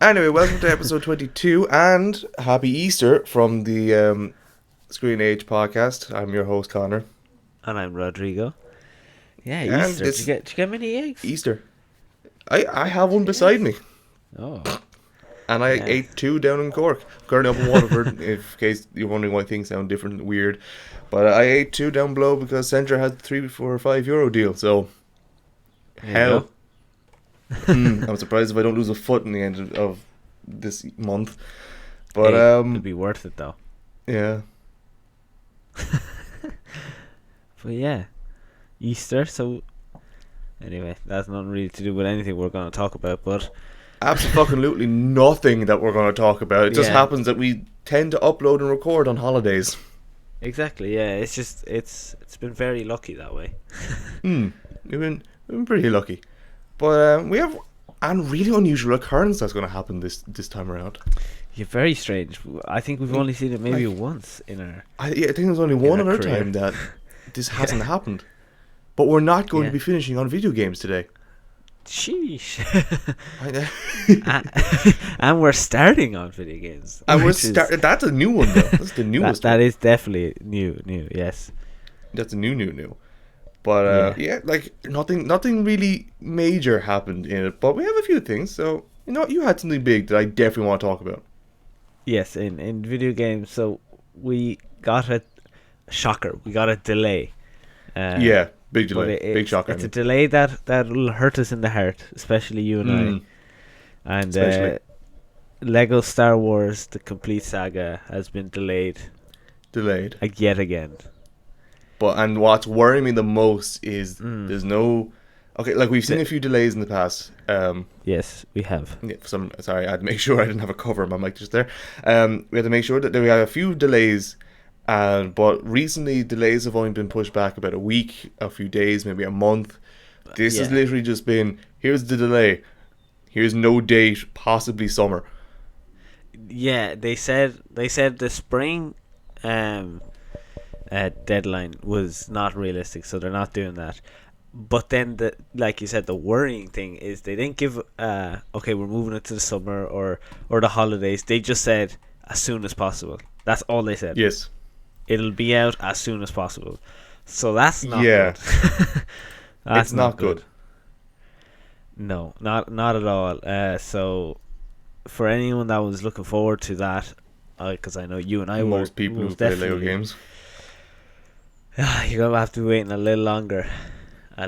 Anyway, welcome to episode 22 and happy Easter from the Screen Age podcast. I'm your host, Connor. And I'm Rodrigo. Yeah, And Easter. Did you get many eggs? Easter. I have one beside me. Oh. And I Yeah. ate two down in Cork. Currently up in Waterford, in case you're wondering why things sound different and weird. But I ate two down below because Centra had €3 for €5 deal. So, hell. I'm surprised if I don't lose a foot in the end of this month. But it'd be worth it though. Yeah. But yeah, Easter. So anyway, that's nothing really to do with anything we're going to talk about. But Absolutely nothing that we're going to talk about. It just Yeah. happens that we tend to upload and record on holidays. exactly, yeah. It's just it's been very lucky that way. We've been pretty lucky. But we have a really unusual occurrence that's going to happen this time around. Yeah, very strange. I think we've only seen it maybe once in our. I think there's only one our other career. time that this hasn't happened. But we're not going to Yeah. be finishing on video games today. Sheesh. I- And we're starting on video games. And which is- that's a new one, though. That's the newest that one. is definitely new. Yes. That's a new. But yeah, like nothing really major happened in it. But we have a few things. So you know, you had something big that I definitely want to talk about. Yes, in video games. So we got a shocker. We got a delay. Yeah, big but delay, big shocker. It's a delay that'll hurt us in the heart, especially you and I. And Especially. Lego Star Wars: The Complete Saga has been delayed Delayed. yet again. And what's worrying me the most is there's no. Okay, like we've seen a few delays in the past. Yes, we have. Yeah, sorry, I had to make sure I didn't have a cover on my mic just there. We had to make sure that we had a few delays, but recently delays have only been pushed back about a week, a few days, maybe a month. This has Yeah. literally just been, here's the delay, here's no date, possibly summer. Yeah, they said the spring deadline was not realistic, so they're not doing that. But then, like you said, the worrying thing is they didn't give okay, we're moving it to the summer or the holidays. They just said as soon as possible. That's all they said. Yes. It'll be out as soon as possible. So that's not Yeah. good. That's It's not good. No, not at all. So for anyone that was looking forward to that, because I know you and I were, Most people who most play Lego definitely- games. You're gonna have to be waiting a little longer. But,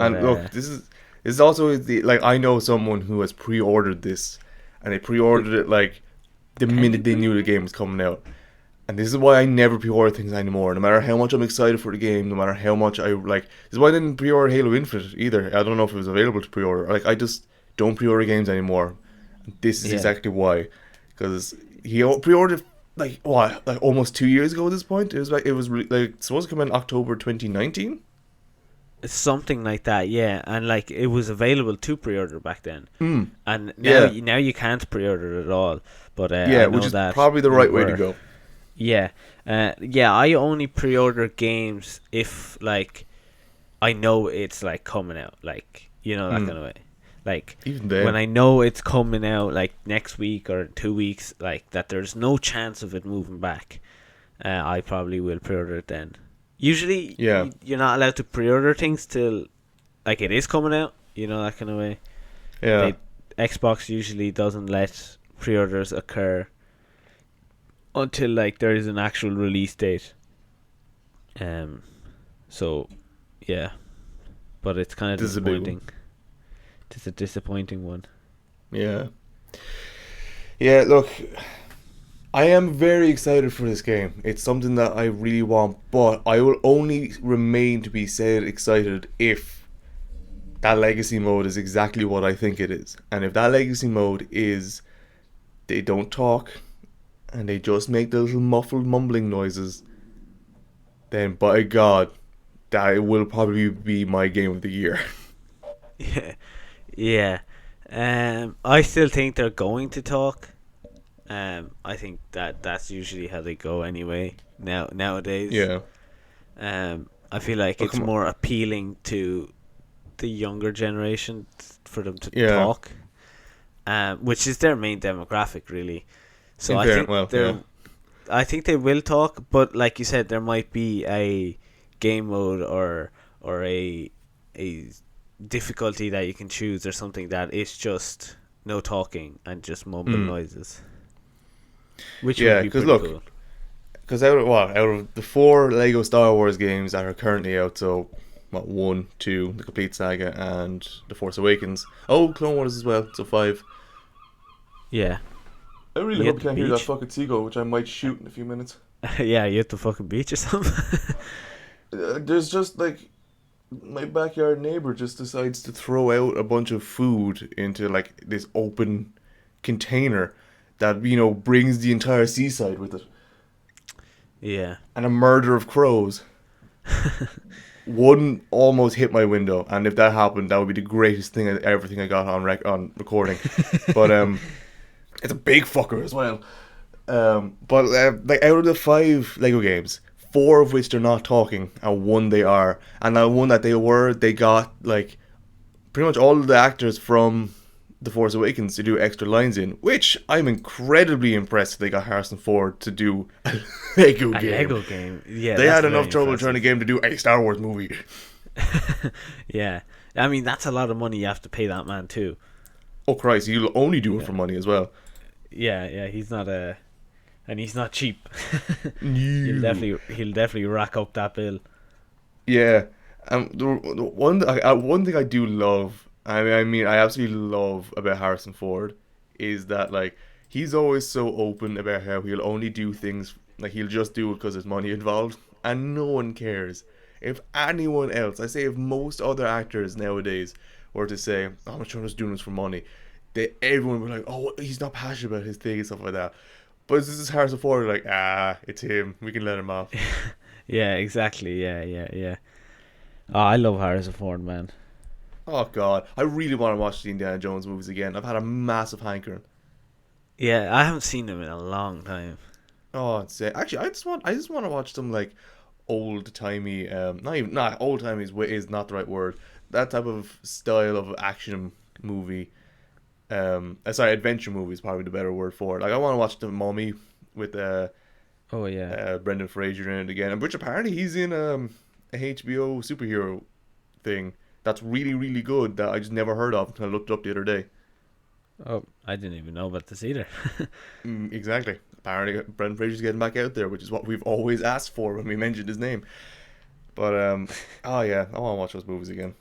And look, this is also like, I know someone who has pre-ordered this, and they pre-ordered it like the minute they knew the game was coming out. And this is why I never pre-order things anymore. No matter how much I'm excited for the game, no matter how much I like. This is why I didn't pre-order Halo Infinite either. I don't know if it was available to pre-order. Like, I just don't pre-order games anymore. This is Yeah. exactly why, because he pre-ordered like almost 2 years ago at this point. It was supposed to come in October 2019. something like that, yeah. And like it was available to pre-order back then, and Yeah. now you can't pre-order it at all. But I Yeah, know which is that probably the we right way to were. go. Yeah, I only pre-order games if like I know it's like coming out, like that kind of way. Like Even then. when I know it's coming out like next week or 2 weeks, like that, there's no chance of it moving back. I probably will pre-order it then. Usually, Yeah. you're not allowed to pre-order things till like it is coming out. That kind of way. Yeah. Xbox usually doesn't let pre-orders occur until like there is an actual release date. So yeah, but it's kind of This is a big one. disappointing. It's a disappointing one. Yeah. Yeah, look, I am very excited for this game. It's something that I really want, but I will only remain to be said excited if that legacy mode is exactly what I think it is. And if that legacy mode is they don't talk and they just make the little muffled mumbling noises, then by God, that will probably be my game of the year. Yeah. I still think they're going to talk. I think that's usually how they go anyway. Nowadays. Yeah. I feel like Oh, it's come on. more appealing to the younger generation for them to Yeah. talk. which is their main demographic, really. So In I fair- think well, they're, yeah. I think they will talk, but like you said, there might be a game mode or a difficulty that you can choose or something that is just no talking and just mumble noises, which would Yeah, be because pretty look, cool. because out of the 4 Lego Star Wars games that are currently out, so what, 1, 2, the Complete Saga, and the Force Awakens. Oh, Clone Wars as well, so 5. Yeah, I really you hope at you the can't hear that beach. fucking seagull, which I might shoot in a few minutes. Yeah, you at the fucking beach or something. There's just like my backyard neighbor just decides to throw out a bunch of food into like this open container that brings the entire seaside with it, Yeah. and a murder of crows. One almost hit my window, and if that happened, that would be the greatest thing everything I got on recording. But it's a big fucker as well. But like out of the 5 Lego games, 4 of which they're not talking, and 1 they are, and that one that they got like pretty much all of the actors from The Force Awakens to do extra lines in, which I'm incredibly impressed they got Harrison Ford to do a Lego A game. Lego game. Yeah, They that's had enough very trouble impressive. trying to get him to do a Star Wars movie. Yeah. I mean, that's a lot of money you have to pay that man too. Oh Christ, you'll only do it Yeah. for money as well. Yeah, he's not and he's not cheap. No. He'll definitely rack up that bill. Yeah, the one thing I do love, I absolutely love about Harrison Ford is that like he's always so open about how he'll only do things like he'll just do it because there's money involved, and no one cares. If anyone else, I say, if most other actors nowadays were to say, "Oh, I'm just doing this for money," everyone would be like, "Oh, he's not passionate about his thing and stuff like that." But this is Harrison Ford, like, it's him. We can let him off. Yeah, exactly. Yeah. Oh, I love Harrison Ford, man. Oh God, I really want to watch the Indiana Jones movies again. I've had a massive hankering. Yeah, I haven't seen him in a long time. Oh, actually, I just want to watch some like old timey, not old timey is not the right word. That type of style of action movie. Sorry, adventure movie is probably the better word for it. Like I want to watch The Mummy with Oh yeah. Brendan Fraser in it again, and which apparently he's in a HBO superhero thing that's really really good that I just never heard of until I looked it up the other day. Oh, I didn't even know about this either. Exactly. Apparently, Brendan Fraser's getting back out there, which is what we've always asked for when we mentioned his name. But oh yeah, I want to watch those movies again.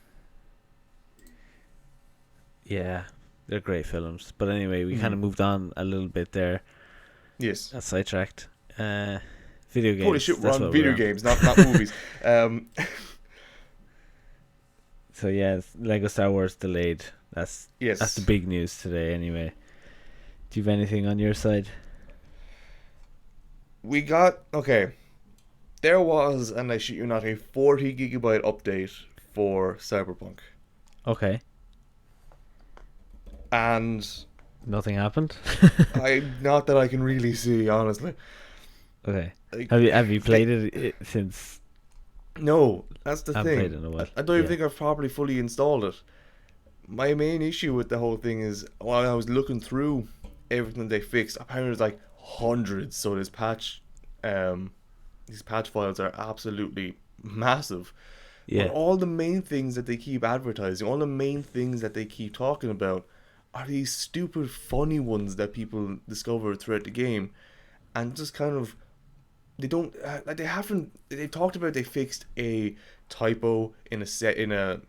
Yeah, they're great films. But anyway, we kind of Mhm. moved on a little bit there. Yes. Got sidetracked. Video games. Holy shit, we're That's on what video we're on. games, not movies. So yeah, Lego Star Wars delayed. That's the Yes. big news today. Anyway, do you have anything on your side? We got okay. There was, and I shit you not, a 40 gigabyte update for CyberPunk, Okay, and nothing happened. I not that I can really see honestly. Okay, Like, have you played it since? no, that's the I haven't played thing. it in a while. I don't even Yeah. think I've properly fully installed it. My main issue with the whole thing is while I was looking through everything they fixed, apparently there's like hundreds. So these patch files are absolutely massive. But Yeah. all the main things that they keep advertising, all the main things that they keep talking about, are these stupid, funny ones that people discover throughout the game, and just kind of they don't like they haven't. They talked about they fixed a typo in a set in a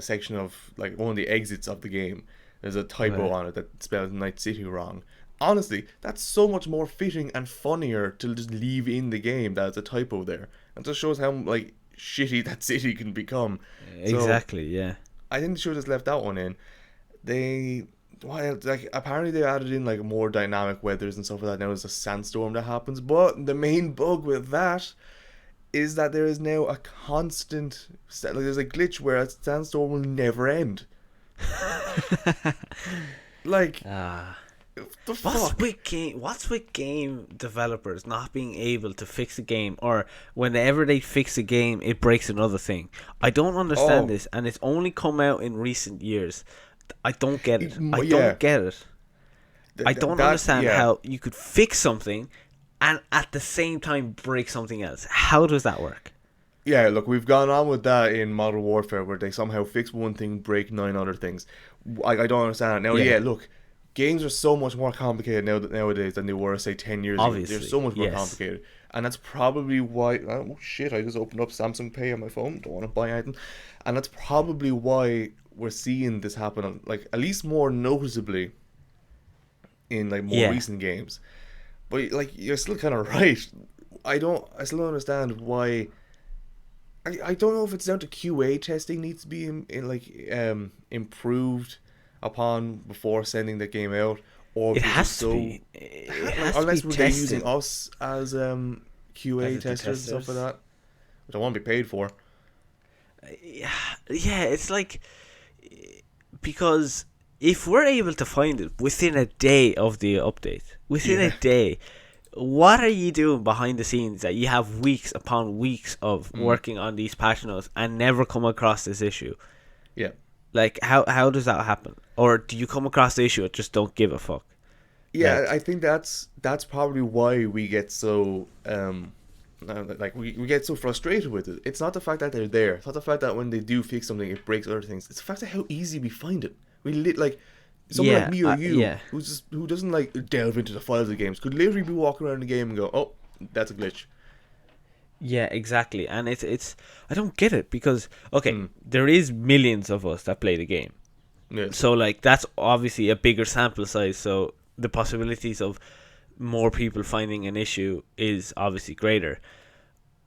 section of like one of the exits of the game. There's a typo Okay. on it that spells Night City wrong. Honestly, that's so much more fitting and funnier to just leave in the game that it's a typo there. It just shows how like shitty that city can become. So Exactly. Yeah. I think they should have just left that one in. They like apparently they added in like more dynamic weathers and stuff like that. Now there's a sandstorm that happens, but the main bug with that is that there is now a constant like there's a glitch where a sandstorm will never end. Like Ah. the fuck. What's with game developers not being able to fix a game, or whenever they fix a game it breaks another thing? I don't understand Oh, this, and it's only come out in recent years. I don't get it. I Yeah. don't get it. I don't understand how you could fix something and at the same time break something else. How does that work? Yeah, look, we've gone on with that in Modern Warfare where they somehow fix one thing, break 9 other things. I don't understand it. Now, Yeah. look, games are so much more complicated nowadays than they were, say, 10 years Obviously, ago. They're so much more yes. complicated. And that's probably why... Oh, shit, I just opened up Samsung Pay on my phone. Don't want to buy anything. And that's probably why we're seeing this happen, like, at least more noticeably in, like, more recent games. But, like, you're still kind of right. I still don't understand why... I don't know if it's down to QA testing needs to be improved upon before sending the game out, or it has to be. Unless we're using us as QA as testers and stuff like that, which I want to be paid for. Yeah, it's like, because if we're able to find it within a day of the update, a day. What are you doing behind the scenes that you have weeks upon weeks of working on these patch notes and never come across this issue? Yeah. Like, how does that happen? Or do you come across the issue and just don't give a fuck? Yeah, like, I think that's probably why we get so we get so frustrated with it. It's not the fact that they're there. It's not the fact that when they do fix something it breaks other things. It's the fact of how easy we find it. Someone like me or you, who doesn't like delve into the files of games, could literally be walking around the game and go, "Oh, that's a glitch." Yeah, exactly. And it's I don't get it because there is millions of us that play the game. Yes. So like that's obviously a bigger sample size. So the possibilities of more people finding an issue is obviously greater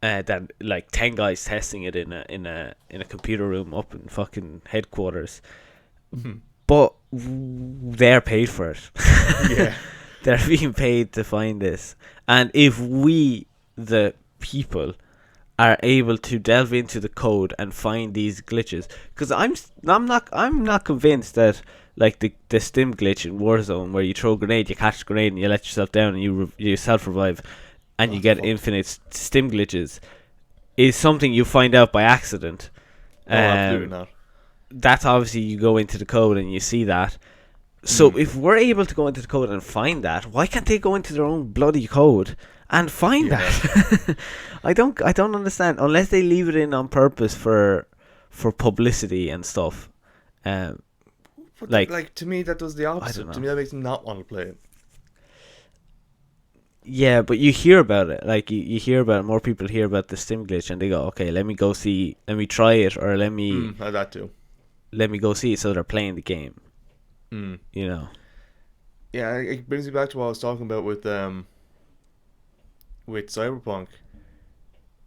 than like 10 guys testing it in a computer room up in fucking headquarters. Mm-hmm. But they're paid for it. Yeah. They're being paid to find this. And if we, the people, are able to delve into the code and find these glitches, because I'm not convinced that like the stim glitch in Warzone where you throw a grenade, you catch a grenade and you let yourself down and you self revive and you get infinite stim glitches is something you find out by accident. Absolutely not. That's obviously you go into the code and you see that. So if we're able to go into the code and find that, why can't they go into their own bloody code and find that? I don't understand, unless they leave it in on purpose for publicity and stuff. Like to me that does the opposite. To me that makes me not want to play it. Yeah, but you hear about it. Like you hear about it. More people hear about the stim glitch and they go, okay, let me try it, or let me that too. Let me go see it. So they're playing the game. You know. Yeah, it brings me back to what I was talking about with CyberPunk,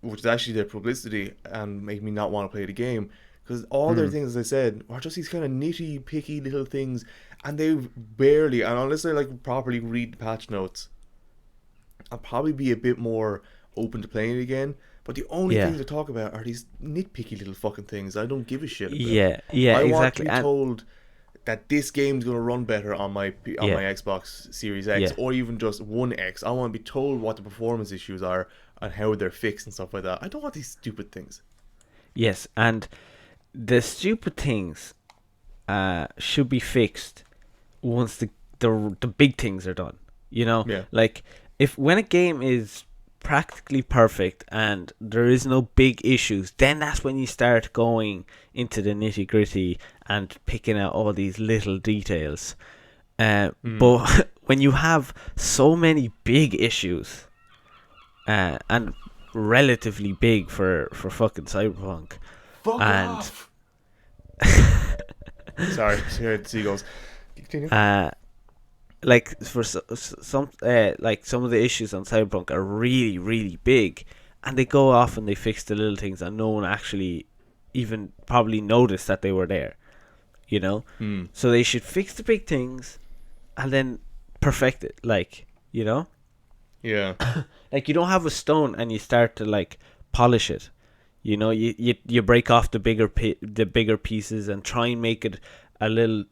which is actually their publicity and make me not want to play the game, because all their things, as I said, are just these kind of nitty picky little things, and they barely, and unless they like properly read the patch notes, I'll probably be a bit more open to playing it again. But the only things to talk about are these nitpicky little fucking things I don't give a shit about. Yeah, I exactly. want to be told that this game's going to run better on my Xbox Series X, or even just One X. I want to be told what the performance issues are and how they're fixed and stuff like that. I don't want these stupid things. Yes, and the stupid things should be fixed once the big things are done. You know, like when a game is practically perfect and there is no big issues, then that's when you start going into the nitty gritty and picking out all these little details. But when you have so many big issues, and relatively big for fucking Cyberpunk, Fuck off. Sorry, seagulls. Continue. Like for some like some of the issues on Cyberpunk are really, really big, and they go off and they fix the little things and no one actually even probably noticed that they were there, you know. So they should fix the big things and then perfect it, like, you know. Like you don't have a stone and you start to like polish it, you know. You break off the bigger pieces and try and make it a little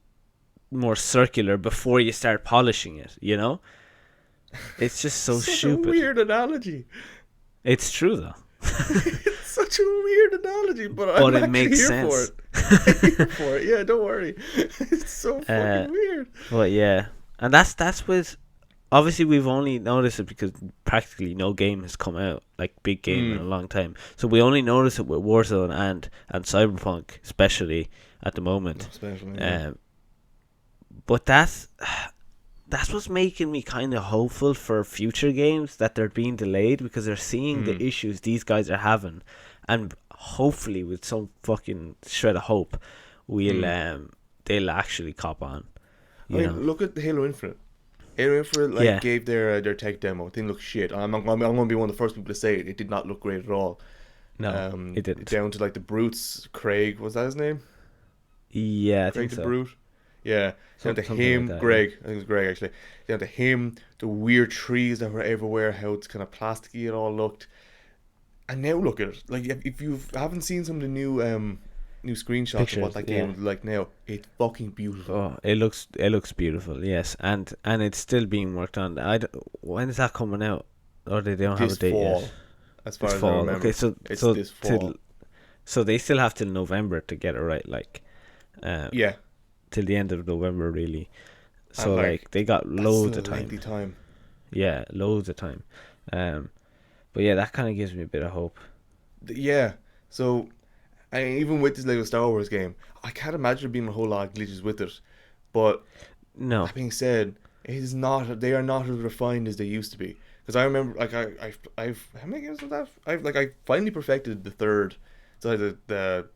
more circular before you start polishing it, you know. It's just so Such stupid. A weird analogy. It's true though. It's such a weird analogy, but I'm it actually makes here sense. for it. Here for it. Yeah, don't worry. It's so fucking weird. But yeah, and that's with. Obviously, we've only noticed it because practically no game has come out, like big game in a long time. So we only notice it with Warzone and CyberPunk, especially at the moment. Especially, yeah. But that's what's making me kind of hopeful for future games, that they're being delayed because they're seeing the issues these guys are having, and hopefully with some fucking shred of hope, they'll actually cop on. I mean, look at Halo Infinite. Halo Infinite gave their tech demo. It didn't look shit. I'm going to be one of the first people to say it. It did not look great at all. No, it didn't. Down to like the brutes. Craig, was that his name? Yeah, I Craig think the so. Brute. Yeah, down to him, like that, Greg. I think it was Greg actually. Down to him, the weird trees that were everywhere, how it's kind of plasticky it all looked. And now look at it. Like if you haven't seen some of the new screenshots Pictures, of what that game was like now, it's fucking beautiful. Oh, it looks beautiful. Yes, and it's still being worked on. When is that coming out? Or they don't have a date fall, yet? as far This as fall. I remember. Okay, so it's so this fall. so they still have till November to get it right. Like, Yeah. till the end of November, really. So And, like they got loads of still a time. lengthy time. Yeah, loads of time. But yeah, that kind of gives me a bit of hope. Yeah. So, even with this Lego Star Wars game, I can't imagine there being a whole lot of glitches with it. But No. that being said, it is not. They are not as refined as they used to be. Because I remember, like, I've how many games was that? I finally perfected the third, so the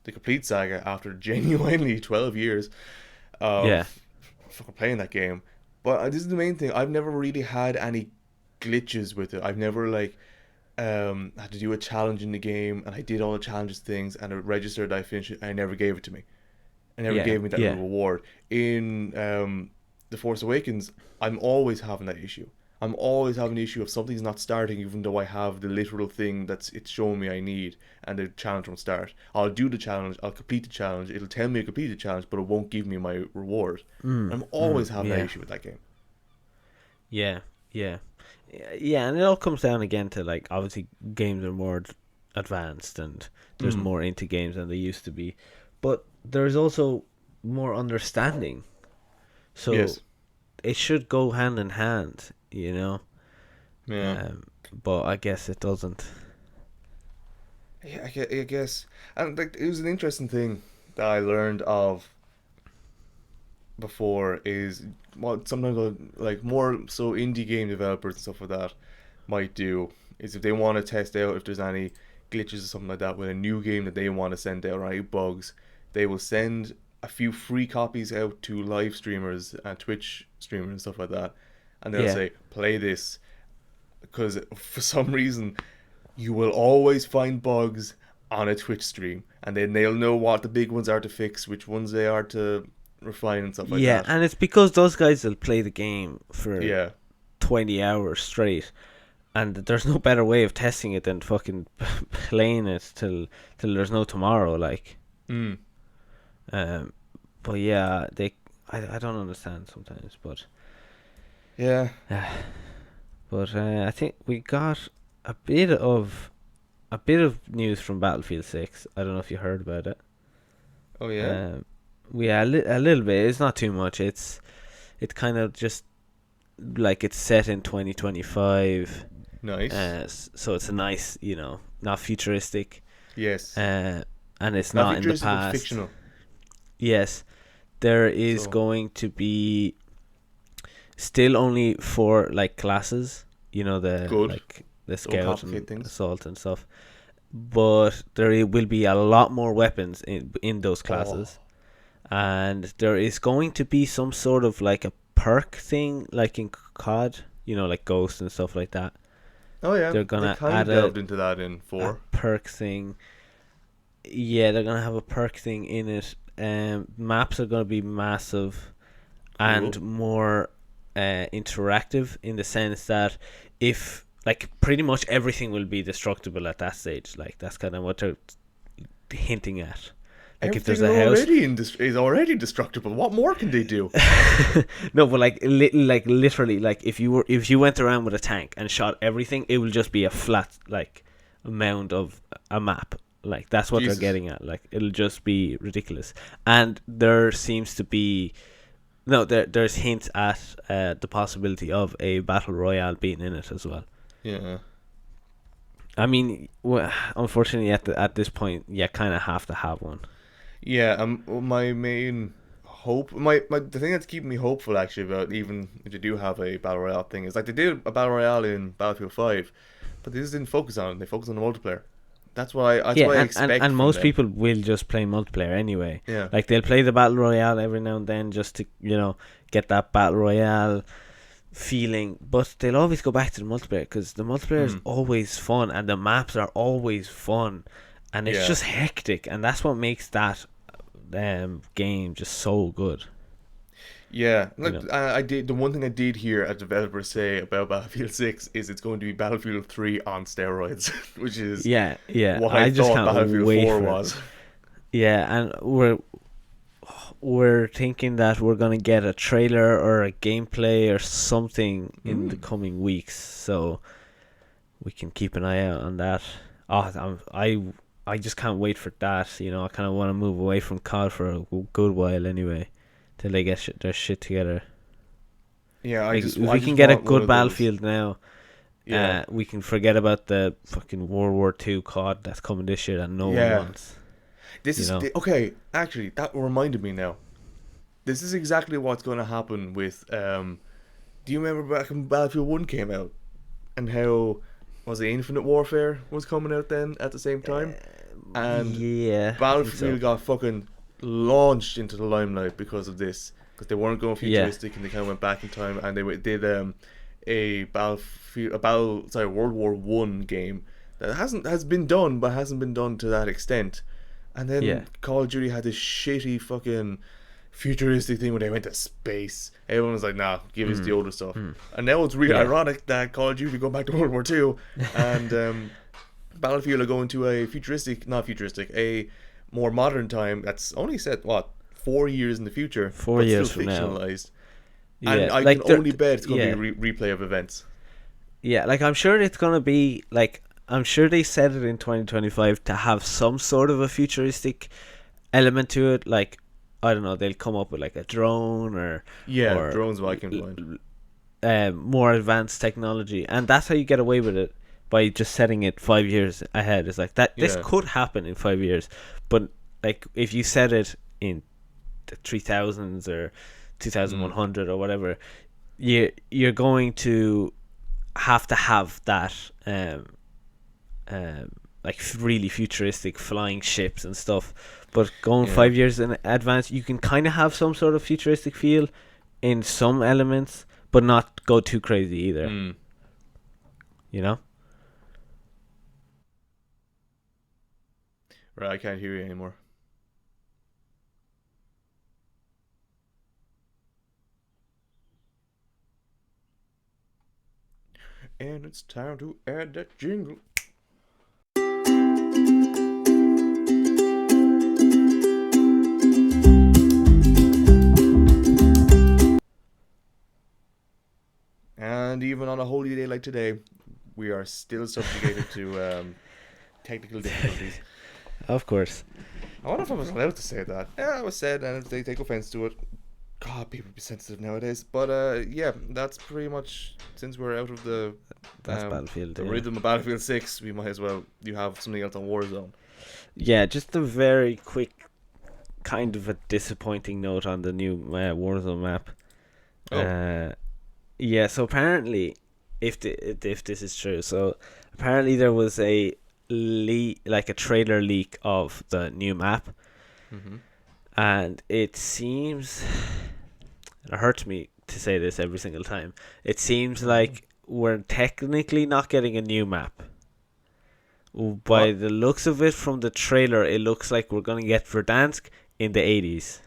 complete saga after genuinely 12 years of Yeah. fucking playing that game. But this is the main thing. I've never really had any glitches with it. I've never like had to do a challenge in the game, and I did all the challenges things, and it registered I finished it. And it never gave it to me. It never Yeah, gave me that yeah. reward. In The Force Awakens, I'm always having that issue. I'm always having the issue of something's not starting, even though I have the literal thing it's showing me I need, and the challenge won't start. I'll do the challenge, I'll complete the challenge, it'll tell me I completed the challenge, but it won't give me my reward. I'm always having that yeah. issue with that game. Yeah, yeah, and it all comes down again to like obviously games are more advanced and there's more into games than they used to be, but there's also more understanding. So Yes. it should go hand in hand, you know. Yeah. But I guess it doesn't. Yeah, I guess. And like, it was an interesting thing that I learned of before is what sometimes like more so indie game developers and stuff like that might do is if they want to test out if there's any glitches or something like that with a new game that they want to send out or any bugs, they will send a few free copies out to live streamers and Twitch streamers and stuff like that, and they'll say play this, because for some reason you will always find bugs on a Twitch stream, and then they'll know what the big ones are to fix, which ones they are to refine and stuff like that. Yeah, and it's because those guys will play the game for Yeah. 20 hours straight, and there's no better way of testing it than fucking playing it till there's no tomorrow, like. But yeah, I don't understand sometimes, but Yeah. but I think we got a bit of news from Battlefield 6. I don't know if you heard about it. Oh yeah. A little bit. It's not too much. It's kind of just like it's set in 2025. Nice. So it's a nice, not futuristic. Yes. And it's not in the futuristic, but past. fictional. Yes, there is going to be still only 4 like classes. Good. Like the scout and things. assault and stuff. But there will be a lot more weapons in those classes. And there is going to be some sort of like a perk thing, like in COD, like Ghost and stuff like that. Oh yeah. They're gonna add delved into that in 4. a perk thing. Yeah, they're gonna have a perk thing in it. Maps are gonna be massive and more interactive, in the sense that if like pretty much everything will be destructible at that stage. Like that's kind of what they're hinting at. Like if there's a house is already destructible. What more can they do? No, but like literally, like if you went around with a tank and shot everything, it will just be a flat, like amount of a map. Like that's what Jesus. they're getting at. Like it'll just be ridiculous. And there seems to be there's hints at the possibility of a battle royale being in it as well. Yeah. I mean, unfortunately, at this point, you kind of have to have one. Yeah, my main hope, the thing that's keeping me hopeful actually about even if they do have a battle royale thing is like they did a battle royale in Battlefield 5, but they just didn't focus on it. They focused on the multiplayer. That's what I expect And from most them. people will just play multiplayer anyway. Yeah. Like they'll play the battle royale every now and then just to get that battle royale feeling, but they'll always go back to the multiplayer because the multiplayer is always fun and the maps are always fun, and it's just hectic, and that's what makes that game just so good. Yeah, like I did. The one thing I did hear a developer say about Battlefield 6 is it's going to be Battlefield 3 on steroids, which is Yeah, what I I just thought can't Battlefield wait 4 for it. was. Yeah, and we're thinking that we're gonna get a trailer or a gameplay or something in the coming weeks, so we can keep an eye out on that. I just can't wait for that. I kind of want to move away from COD for a good while anyway, till they get their shit together. Yeah, If we can get a good Battlefield now, yeah, we can forget about the fucking World War II COD that's coming this year that no one wants. this is okay. Actually, that reminded me now. This is exactly what's going to happen with. Do you remember back when Battlefield 1 came out, and how was it Infinite Warfare was coming out then at the same time, and Battlefield got fucking launched into the limelight because of this, because they weren't going futuristic and they kind of went back in time, and they did World War 1 game that has been done but hasn't been done to that extent, and then Call of Duty had this shitty fucking futuristic thing where they went to space. Everyone was like, nah, give us the older stuff. And now it's really ironic that Call of Duty going back to World War 2 and Battlefield are going to a more modern time that's only set 4 years in the future, 4 but years still from now. fictionalized. And I can only bet it's going to be a replay of events. Yeah, like I'm sure it's going to be like, I'm sure they said it in 2025 to have some sort of a futuristic element to it. Like, I don't know, they'll come up with like a drone or drones I can find. More advanced technology, and that's how you get away with it, by just setting it 5 years ahead. It's like that this could happen in 5 years, but like if you set it in the 3000s or 2100 or whatever, you're going to have that like really futuristic flying ships and stuff. But going 5 years in advance, you can kind of have some sort of futuristic feel in some elements, but not go too crazy either. You know? Right, I can't hear you anymore. And it's time to add that jingle. And even on a holy day like today, we are still subjugated to technical difficulties. Of course. I wonder if I was allowed to say that. Yeah, it was said, and if they take offense to it, God, people be sensitive nowadays. But yeah, that's pretty much, since we're out of the Battlefield. The rhythm of Battlefield 6, we might as well have something else on Warzone. Yeah, just a very quick, kind of a disappointing note on the new Warzone map. Yeah, so apparently, if this is true, so apparently there was a trailer leak of the new map, and it seems, it hurts me to say this every single time, it seems like we're technically not getting a new map. By the looks of it from the trailer, it looks like we're going to get Verdansk in the 80s.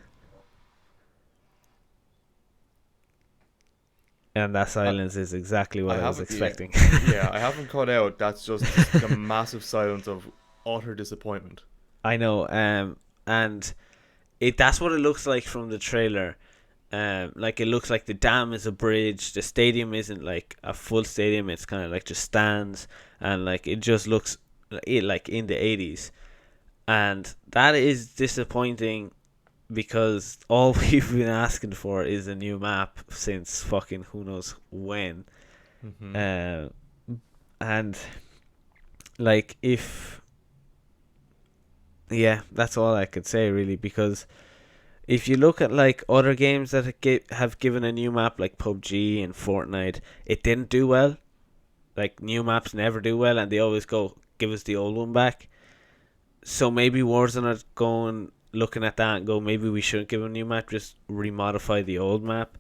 And that silence is exactly what I was expecting. Yeah, I haven't cut out. That's just the massive silence of utter disappointment. I know, and that's what it looks like from the trailer. Like it looks like the dam is a bridge. The stadium isn't like a full stadium. It's kind of like just stands, and like it just looks like in the 80s, and that is disappointing because all we've been asking for is a new map since fucking who knows when. Mm-hmm. Uh, and like if yeah, that's all I could say really, because if you look at like other games that have given a new map like PUBG and Fortnite, it didn't do well. Like new maps never do well, and they always go give us the old one back. So maybe Warzone are going looking at that and go, maybe we shouldn't give a new map, just remodify the old map.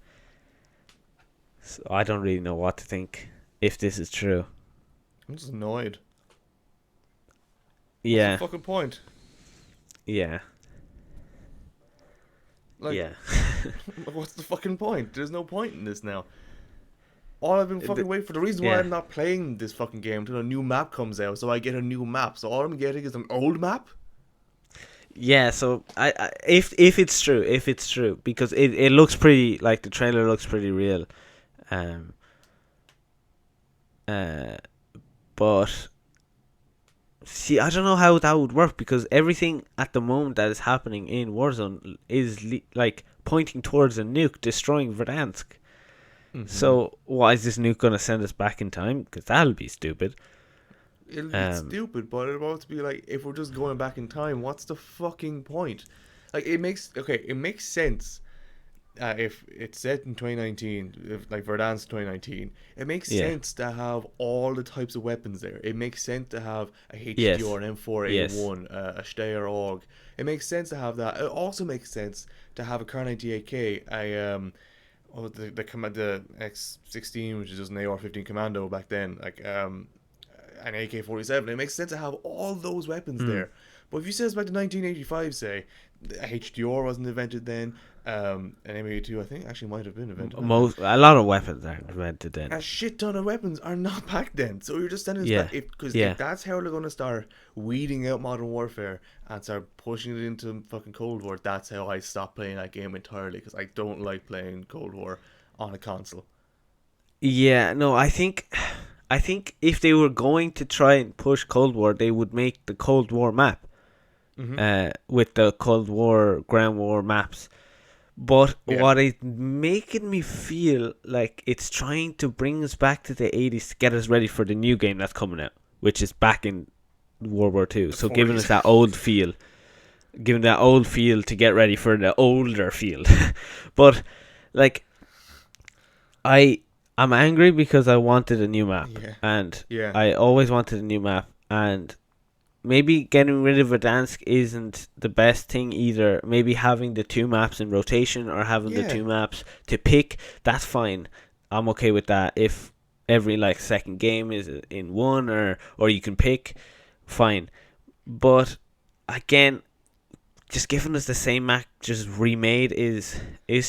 So I don't really know what to think if this is true. I'm just annoyed. What's the Yeah, fucking point? yeah, Like, yeah. what's the fucking point? There's no point in this now. All I've been fucking waiting for, the reason why Yeah. I'm not playing this fucking game until a new map comes out, so I get a new map. So all I'm getting is an old map? Yeah, so if it's true, because it looks pretty, like the trailer looks pretty real, um, uh, but see, I don't know how that would work because everything at the moment that is happening in Warzone is like pointing towards a nuke destroying Verdansk. Mm-hmm. So why is this nuke gonna send us back in time? Because that'll be stupid. It'll be Um, stupid, but it'll also be like, if we're just going back in time, what's the fucking point? Like, it makes sense. If it's set in 2019, if like Verdansk 2019, it makes yeah. sense to have all the types of weapons there. It makes sense to have a Yes. HDR, an Yes. M4A1, a Steyr AUG. It makes sense to have that. It also makes sense to have a Kar 98K, the X16, which is just an AR-15 Commando back then, like an AK-47. It makes sense to have all those weapons Mm. there. But if you says back to 1985, say, HDR wasn't invented then. An M82, I think, actually might have been invented back then. A lot of weapons are invented then. A shit ton of weapons are not back then. So you're just sending us Yeah. back. Because Yeah. if that's how they're going to start weeding out Modern Warfare and start pushing it into fucking Cold War, that's how I stop playing that game entirely. Because I don't like playing Cold War on a console. Yeah, no, I think if they were going to try and push Cold War, they would make the Cold War map, Mm-hmm. with the Cold War ground war maps. But Yeah. what is making me feel like it's trying to bring us back to the 80s to get us ready for the new game that's coming out, which is back in World War Two. The So giving us 40s. that old feel, giving that old feel to get ready for the older feel. But like I I'm angry because I wanted a new map, Yeah. and Yeah. I always wanted a new map, and maybe getting rid of Verdansk isn't the best thing either. Maybe having the two maps in rotation or having the Yeah. two maps to pick, that's fine. I'm okay with that. If every like second game is in one, or you can pick, fine. But again, just giving us the same map just remade is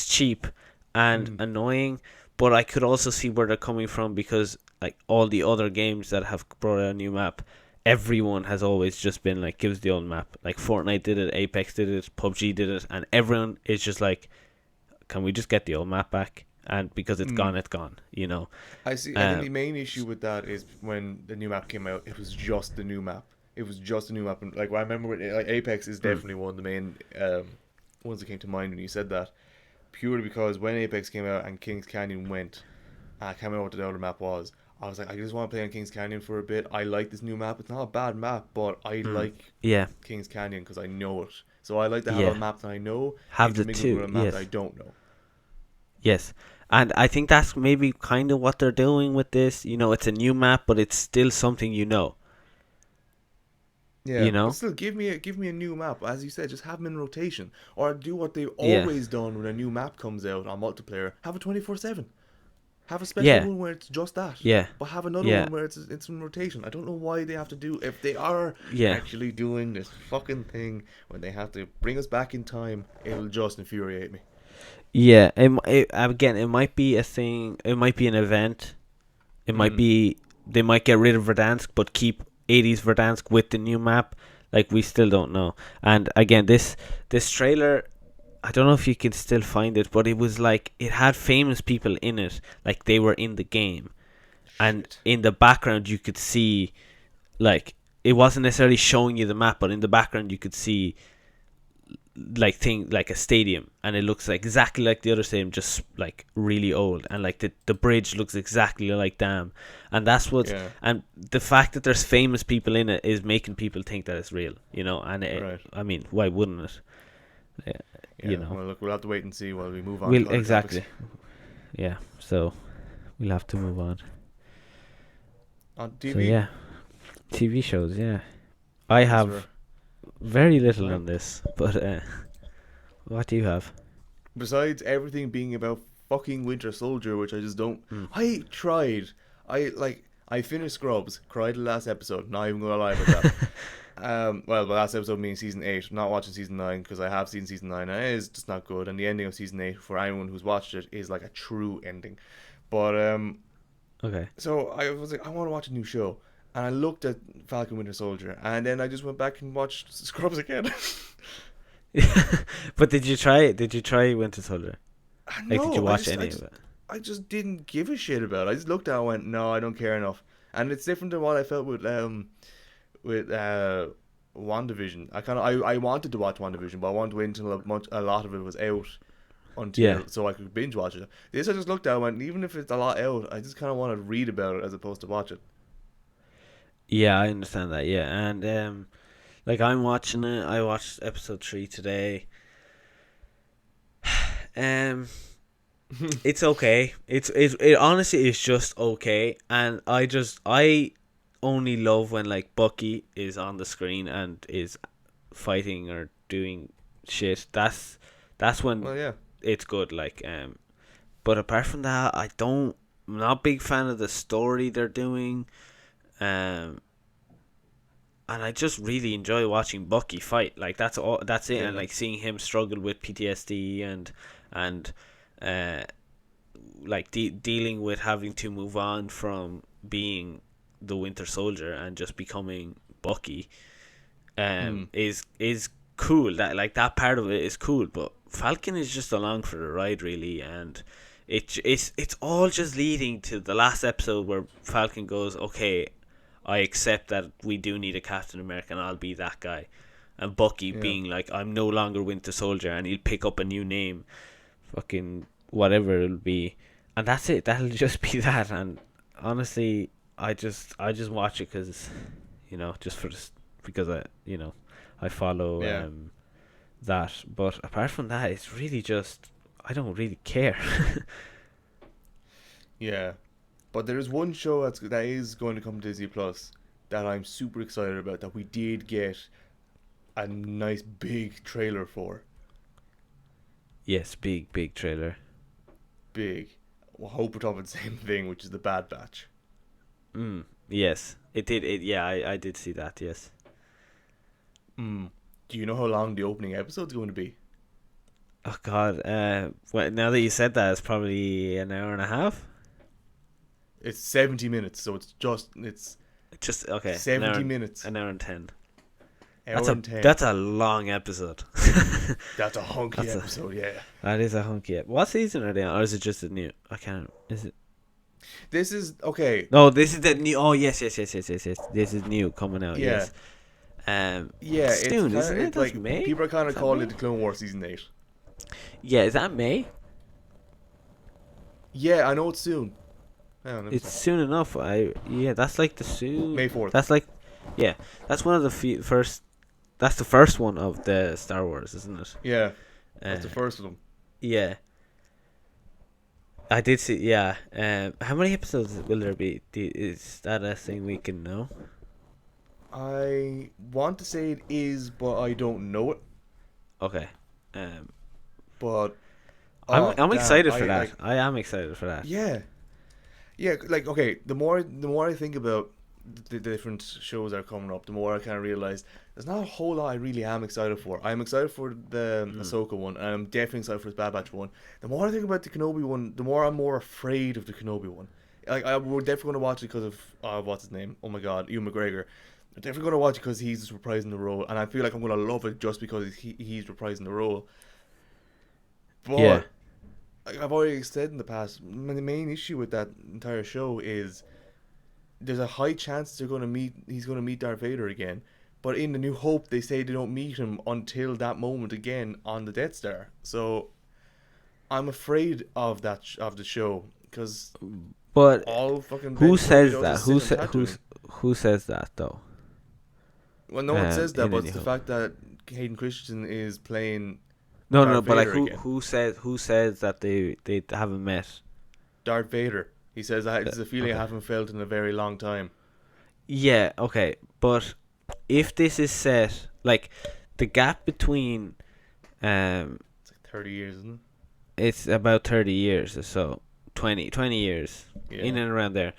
cheap and Mm. annoying. But I could also see where they're coming from, because like all the other games that have brought out a new map, everyone has always just been like, give us the old map. Like Fortnite did it, Apex did it, PUBG did it, and everyone is just like, can we just get the old map back? And because it's Mm. gone, it's gone. You know. I see. I think Um. the main issue with that is when the new map came out, it was just the new map. It was just a new map, and like I remember, like Apex is Mm. definitely one of the main ones that came to mind when you said that. Purely because when Apex came out and Kings Canyon went, I can't remember what the other map was. I was like, I just want to play on Kings Canyon for a bit. I like this new map. It's not a bad map, but I Mm. like Yeah. Kings Canyon because I know it. So I like to have a Yeah. map that I know Have the intermingled with two. a map that I Yes. don't know. Yes. And I think that's maybe kind of what they're doing with this. You know, it's a new map, but it's still something you know. Yeah, You but know. still, give me a new map. As you said, just have them in rotation, or do what they've Yeah. always done when a new map comes out on multiplayer. Have a 24/7. Have a special Yeah. one where it's just that, Yeah. but have another Yeah. one where it's in rotation. I don't know why they have to do, if they are Yeah. actually doing this fucking thing when they have to bring us back in time. It'll just infuriate me. Yeah. Again, it might be a thing. It might be an event. It might Mm. be they might get rid of Verdansk but keep 80s Verdansk with the new map. Like, we still don't know. And again, this trailer, I don't know if you can still find it, but it was like it had famous people in it, like they were in the game, and Shit. in the background you could see like it wasn't necessarily showing you the map, but in the background you could see like a stadium, and it looks like exactly like the other stadium, just like really old, and like the bridge looks exactly like Dam, and that's what. Yeah. And the fact that there's famous people in it is making people think that it's real, and Right. I mean, why wouldn't it? Yeah. Well, look, we'll have to wait and see while we move on. We'll to other exactly, topics. yeah. So we'll have to move on. On TV. So yeah, TV shows. Yeah, I Yes, have very little Right. on this, but what do you have? Besides everything being about fucking Winter Soldier, which I just don't. I tried. I finished Scrubs. Cried the last episode. Not even gonna lie about that. Well, the last episode being season 8. I'm not watching season 9 because I have seen season 9 and it is just not good. And the ending of season 8, for anyone who's watched it, is like a true ending. But Okay. so I was like, I want to watch a new show, and I looked at Falcon Winter Soldier, and then I just went back and watched Scrubs again. But did you try it? Did you try Winter Soldier? Like, did you No, watch any of it? I just didn't give a shit about it. I just looked at it and went, no, I don't care enough. And it's different than what I felt with WandaVision. I wanted to watch WandaVision, but I wanted to wait until a lot of it was out Yeah. so I could binge watch it. This I just looked at and went, even if it's a lot out, I just kind of want to read about it as opposed to watch it. Yeah, I understand that. Yeah, and like I'm watching it. I watched episode 3 today. Um, it's okay. It honestly is just okay, and I only love when like Bucky is on the screen and is fighting or doing shit. That's when Well, yeah. it's good. Like but apart from that, I'm not a big fan of the story they're doing. Um, and I just really enjoy watching Bucky fight. Like that's all. That's it. And Yeah. like seeing him struggle with PTSD and uh, like dealing with having to move on from being the Winter Soldier and just becoming Bucky. Is cool. That part of it is cool. But Falcon is just along for the ride, really, and it's all just leading to the last episode where Falcon goes, okay, I accept that we do need a Captain America and I'll be that guy. And Bucky Yeah. being like, I'm no longer Winter Soldier, and he'll pick up a new name, fucking whatever it'll be, and that's it. That'll just be that. And honestly, I just watch it because, just for this, because I follow Yeah. that. But apart from that, it's really just I don't really care. Yeah. But there is one show that is going to come to Disney Plus that I'm super excited about, that we did get a nice big trailer for. Yes, big trailer. Big. Well, I hope we're talking the same thing, which is the Bad Batch. Yes, it did. Yeah, I did see that. Yes. Do you know how long the opening episode's going to be? Oh God. Well, now that you said that, it's probably an hour and a half. It's 70 minutes, so it's Just okay. 70 minutes. An hour and 10. Hour and 10. That's a long episode. That's a hunky That's episode, yeah. That is a hunky. What season are they on, or is it just a new? I can't. Is it? This is, okay, No, this is the new. Oh yes. This is new coming out. Yeah. Yes. yeah, soon, isn't it? it's That's like, May? people are kind of Is that calling May? it the Clone Wars Season 8. Yeah, is that May? Yeah, I know it's soon. Hang on, let me It's see. soon enough. That's like the soon. May 4th. That's like, yeah, that's one of the first. That's the first one of the Star Wars, isn't it? Yeah, that's the Uh, first of them. Yeah. I did see. Yeah. How many episodes will there be? Is that a thing we can know? I want to say it is, but I don't know it. Okay. But I'm damn, excited for that. like, I am excited for that. yeah, like, okay, the more I think about the different shows that are coming up, the more I kind of realize there's not a whole lot I really am excited for. I'm excited for the Ahsoka one, and I'm definitely excited for the Bad Batch one. The more I think about the Kenobi one, the more I'm more afraid of the Kenobi one. Like, we're definitely going to watch it because of what's his name? Oh my God, Ewan McGregor. I'm definitely going to watch it because he's reprising the role, and I feel like I'm going to love it just because he's reprising the role. But Yeah. like I've already said in the past, the main issue with that entire show is there's a high chance he's going to meet Darth Vader again. But in the New Hope, they say they don't meet him until that moment again on the Death Star. So I'm afraid of of the show because But all fucking who Ben Kenobi says does that? is sit on Tatooine. Who says that though? Well, no one says that, In but A it's New the Hope. fact that Hayden Christensen is playing No. Darth But like, Vader again. who says that they haven't met? Darth Vader. He says, "It's a feeling I Okay. haven't felt in a very long time." Yeah. Okay. But if this is set, like, the gap between, It's like 30 years, isn't it's about 30 years or so, 20 years, it? in Yeah. and around there.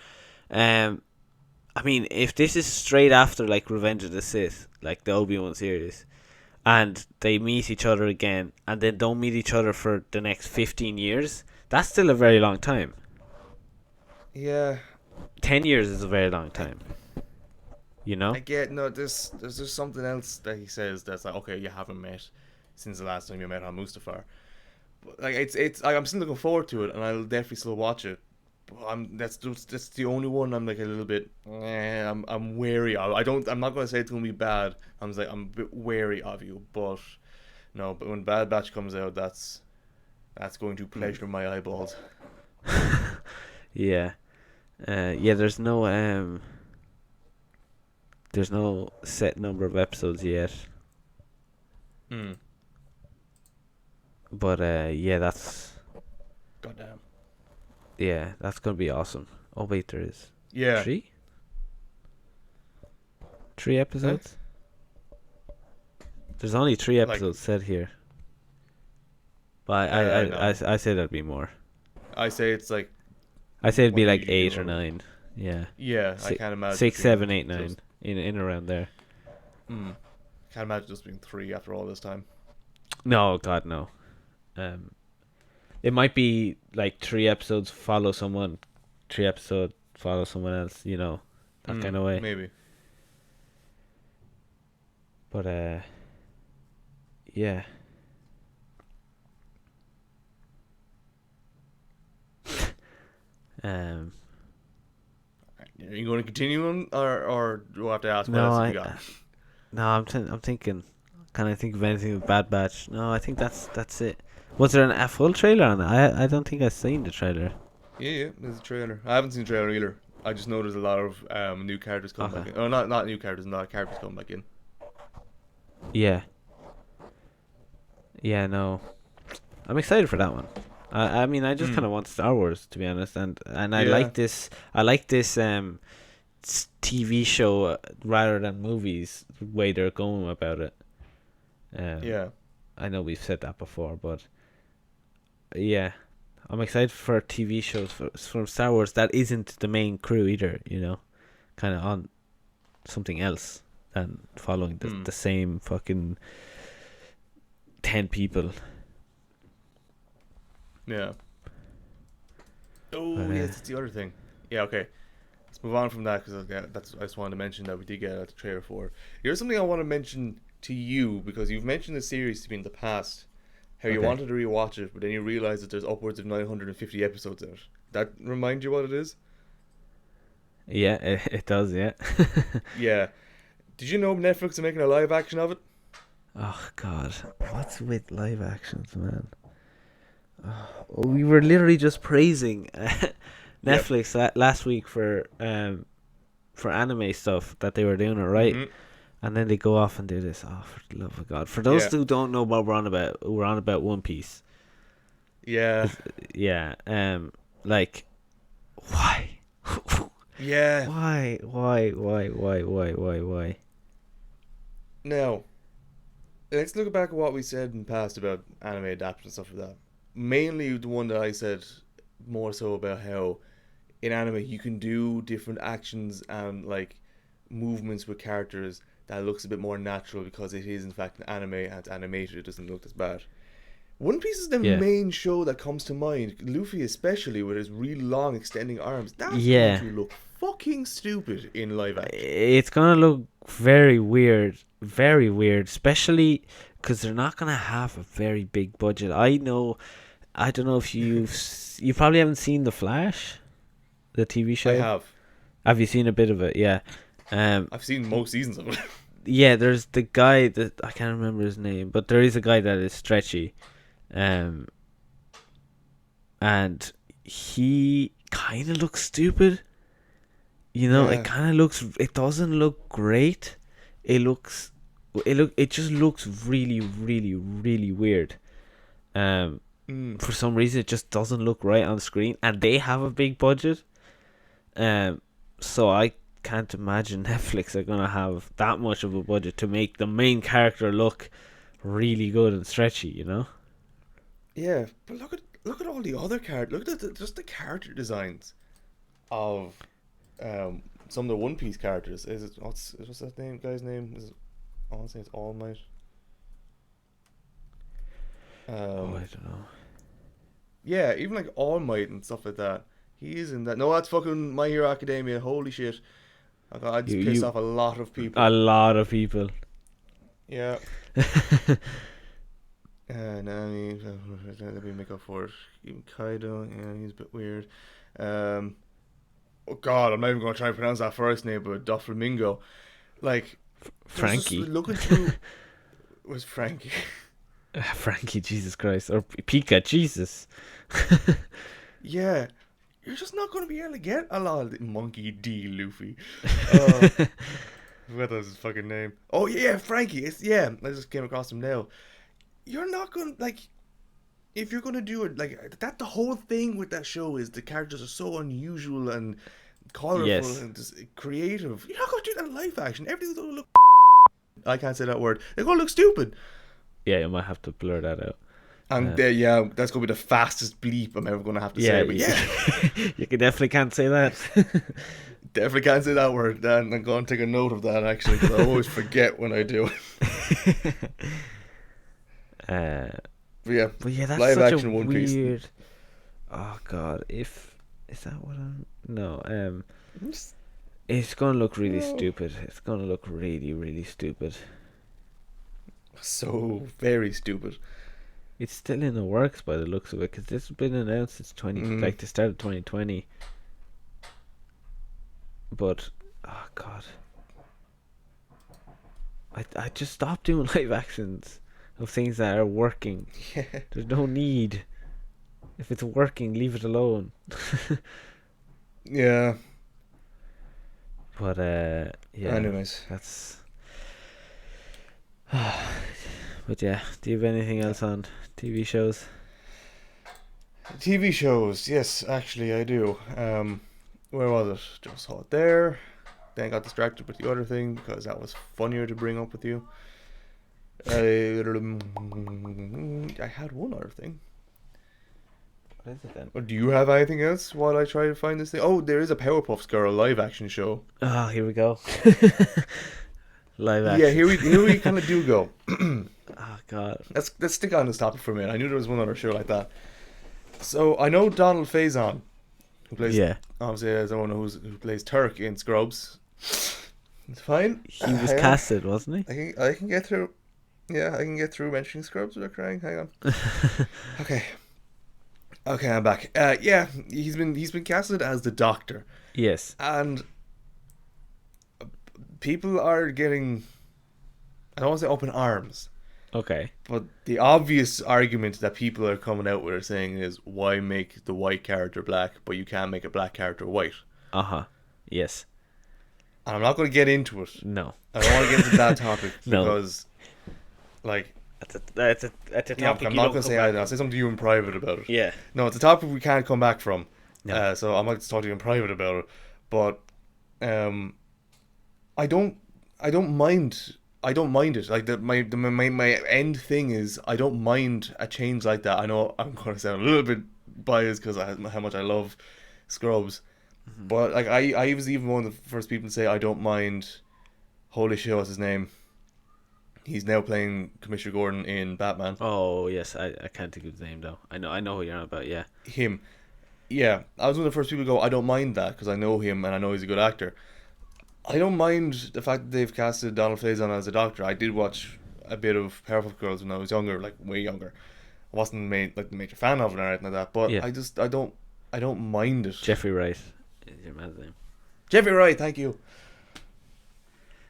I mean, if this is straight after, like, Revenge of the Sith, like the Obi-Wan series, and they meet each other again, and then don't meet each other for the next 15 years, that's still a very long time. Yeah. 10 years is a very long time. You know? I get no. There's just something else that he says that's like, okay, you haven't met since the last time you met on Mustafar. But, like I'm still looking forward to it, and I'll definitely still watch it. But that's the only one I'm like a little bit. I'm wary of. I'm not gonna say it's gonna be bad. I'm just like I'm a bit wary of you, but no. But when Bad Batch comes out, that's going to pleasure my eyeballs. Yeah. Yeah, there's no set number of episodes yet. Hmm. But yeah, that's Goddamn. gonna be awesome. Oh wait, there is Yeah. three episodes. There's only three Like episodes said here, but I no. I say there'd be more. I say it's like I say it'd be what they like usually 8 do or on- 9. Yeah, Yeah, I can't imagine. 6, it being 7, 8, 9 just- in around there. Can't imagine just being 3 after all this time. No, God, no. It might be like 3 episodes follow someone, 3 episode follow someone else. You know, that kind of way. Maybe. But yeah. Are you going to continue on, or do I have to ask what No, else have you got? no, I'm thinking. Can I think of anything with Bad Batch? No, I think that's it. Was there a full trailer on it? I don't think I've seen the trailer. Yeah, there's a trailer. I haven't seen the trailer either. I just know there's a lot of new characters coming Okay. back in. Oh, not new characters, not characters coming back in. Yeah. Yeah, no. I'm excited for that one. I mean, I just kind of want Star Wars, to be honest, and I Yeah. like this. I like this TV show rather than movies. The way they're going about it. Yeah. I know we've said that before, but yeah, I'm excited for TV shows from Star Wars that isn't the main crew either. You know, kind of on something else than following the same fucking 10 people. Yeah. Oh, But, yes, that's the other thing. Yeah, okay. Let's move on from that because I just wanted to mention that we did get the trailer for. Here's something I want to mention to you because you've mentioned the series to me in the past. How you Okay. wanted to rewatch it, but then you realize that there's upwards of 950 episodes in it. That remind you what it is? Yeah, it does. Yeah. Yeah. Did you know Netflix are making a live action of it? Oh God, what's with live actions, man? We were literally just praising Netflix last week for anime stuff that they were doing it right, and then they go off and do this. Oh, for the love of God! For those Yeah. who don't know what we're on about One Piece. Yeah. Yeah. Like, why? Yeah. Why? Now, let's look back at what we said in the past about anime adaptation and stuff like that. Mainly the one that I said more so about how in anime you can do different actions and like movements with characters that looks a bit more natural because it is in fact an anime and it's animated. It doesn't look as bad. One Piece is the main show that comes to mind. Luffy especially with his really long extending arms. That's going to look fucking stupid in live action. It's gonna look very weird, especially because they're not gonna have a very big budget. I don't know if you probably haven't seen The Flash, the TV show. I have. Have you seen a bit of it? Yeah. Um, I've seen most seasons of it. yeah. There's the guy that I can't remember his name, but there is a guy that is stretchy, um, and he kind of looks stupid. It Yeah. kind of looks. It doesn't look great. It looks. It just looks really, really, really weird. Um, Mm. for some reason, it just doesn't look right on screen, and they have a big budget. Um, so I can't imagine Netflix are gonna have that much of a budget to make the main character look really good and stretchy. Yeah, but look at all the other characters. Look at just the character designs of some of the One Piece characters. Is it what's that name? Guy's name is it, I want to say it's All Might. Oh, I Um, don't know. yeah, even like All Might and stuff like that. He is in that. No, that's fucking My Hero Academia. Holy shit! I You just pissed you off a lot of people. a lot of people. Yeah. No, I mean, let me make up for it. Even Kaido, yeah, he's a bit weird. Um, oh God, I'm not even going to try and pronounce that first name, but Doflamingo. Like, there's just Frankie. looking through. Was Frankie? Frankie, Jesus Christ, or Pika, Jesus. Yeah, you're just not going to be able to get a lot of the Monkey D. Luffy. Uh, what was his fucking name? Oh yeah, Frankie. It's yeah. I just came across him now. You're not going to like. If you're gonna do it like that, the whole thing with that show is the characters are so unusual and colorful Yes. and just creative. You're not gonna do that in live action. Everything's gonna look. I can't say that word. They're gonna look stupid. Yeah, you might have to blur that out. And yeah, that's gonna be the fastest bleep I'm ever gonna have to Yeah, say. But yeah, you definitely can't say that. definitely can't say that word. And I'm gonna take a note of that actually because I always forget when I do. uh, But yeah, but yeah, that's live such a action One Piece. weird. Oh God, if is that what I'm? No, Just- it's gonna look really oh, stupid. It's gonna look really, really stupid. so very stupid. It's still in the works by the looks of it, because this has been announced since Mm. the start of 2020. But oh God, I just stopped doing live actions of things that are working. Yeah. There's no need. If it's working, leave it alone. Yeah. But yeah, Anyways. that's. But yeah, do you have anything else on TV shows? TV shows, yes, actually I do. Where was it? Just saw it there. Then got distracted with the other thing because that was funnier to bring up with you. I had one other thing. What is it then? Do you have anything else while I try to find this thing? Oh, there is a Powerpuff Girl live action show. Oh, here we go. Live action. Yeah, here we kind of do go. Oh God. Let's stick on this topic for a minute. I knew there was one other show like that. So I know Donald Faison, who plays Yeah, obviously as someone who plays Turk in Scrubs. It's fine. he was Hang on. casted, wasn't I can get through. Yeah, I can get through mentioning Scrubs without crying. Hang on. he? Okay. Okay, I'm back. Yeah, he's been casted as the Doctor, Yes. and people are getting. I don't want to say open arms, Okay. but the obvious argument that people are coming out with are saying is why make the white character black, but you can't make a black character white. Uh huh. Yes. And I'm not going to get into it. No. I don't want to get into that topic No. because, like, That's a yeah, I'm not going to say either. I'll say something to you in private about it. Yeah. No, it's a topic we can't come back from. No. So I might talk to you in private about it. But I don't mind. I don't mind it. Like my end thing is I don't mind a change like that. I know I'm going to sound a little bit biased because how much I love Scrubs, but like I was even one of the first people to say I don't mind. Holy shit, what's his name? He's now playing Commissioner Gordon in Batman. Oh yes, I can't think of his name though. I know who you're on about. Yeah. Him. Yeah, I was one of the first people to go, I don't mind that because I know him and I know he's a good actor. I don't mind the fact that they've casted Donald Faison as a doctor. I did watch a bit of Powerpuff Girls when I was younger, like way younger. I wasn't a major fan of it or anything like that, but Yeah. I don't mind it. Jeffrey Wright is your man's name. Jeffrey Wright, thank you.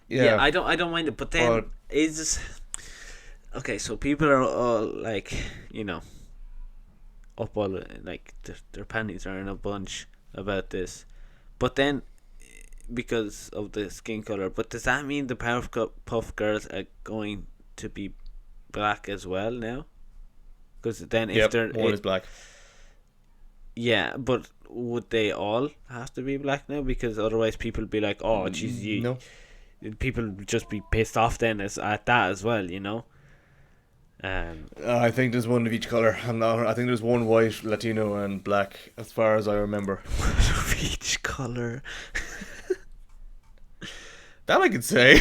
Yeah, I don't mind it, but then But- is okay. So people are all like, up all like their panties are in a bunch about this, but then because of the skin color. But does that mean the Powerpuff Girls are going to be black as well now? Because then if they're one is black. yeah, but would they all have to be black now? Because otherwise people would be like, oh, geez, No. people would just be pissed off then at that as well, I think there's one of each color. I think there's one white, Latino, and black, as far as I remember. each color. That I could say.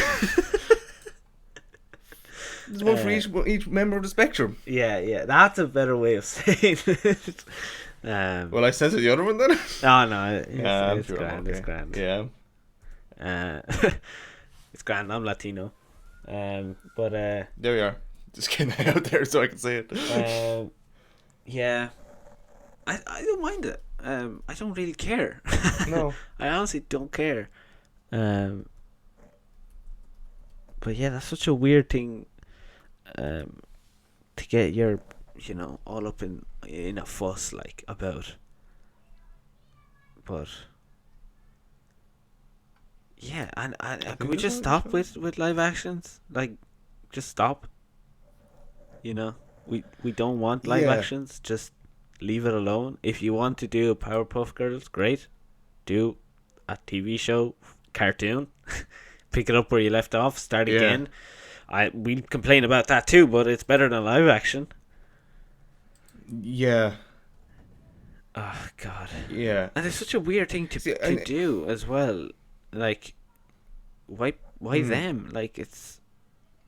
There's one for each member of the spectrum. Yeah, that's a better way of saying it. Well, I said it the other one then. No, I'm it's sure grand. I'm okay. It's grand. Yeah. It's grand. I'm Latino, but There we are. Just getting that out there so I can say it. yeah, I don't mind it. I don't really care. No. I honestly don't care. But yeah, that's such a weird thing. To get your, all up in a fuss like about. But yeah, and can we just stop with live actions? Like, just stop. We don't want live actions. Just leave it alone. If you want to do a Powerpuff Girls, great. Do a TV show, cartoon. Pick it up where you left off. Start again. We complain about that too, but it's better than live action. Yeah. Oh God. Yeah. And it's such a weird thing to do as well. Like, why them? Like, it's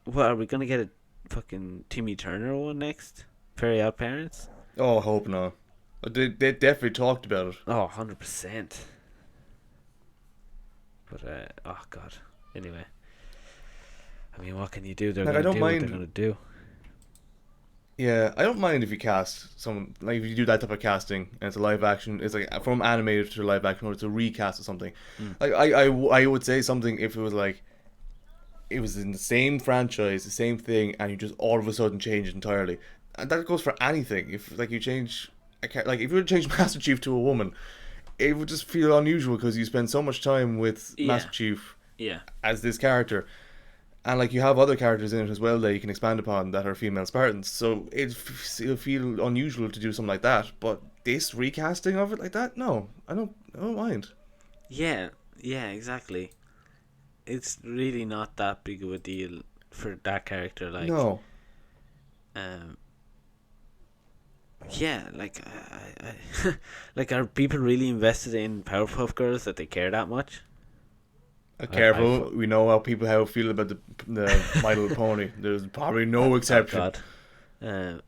what are we gonna get a fucking Timmy Turner one next? Very Odd Parents. Oh, I hope not. They definitely talked about it. Oh, 100%. But oh God. Anyway. I mean, what can you do? They're gonna do what they're gonna do. Yeah, I don't mind if you cast someone, like if you do that type of casting and it's a live action, it's like from animated to live action, or it's a recast of something. Like I would say something if it was like it was in the same franchise, the same thing, and you just all of a sudden change it entirely. And that goes for anything. If like you change, like if you were to change Master Chief to a woman, it would just feel unusual because you spend so much time with Master Chief as this character. And like you have other characters in it as well that you can expand upon that are female Spartans, so it'll feel unusual to do something like that. But this recasting of it like that, no, I don't mind. Yeah, exactly. It's really not that big of a deal for that character. Like, no. Yeah, like I like, are people really invested in Powerpuff Girls that they care that much? Careful, we know how people feel about the My Little Pony. There's probably no exception. Oh God.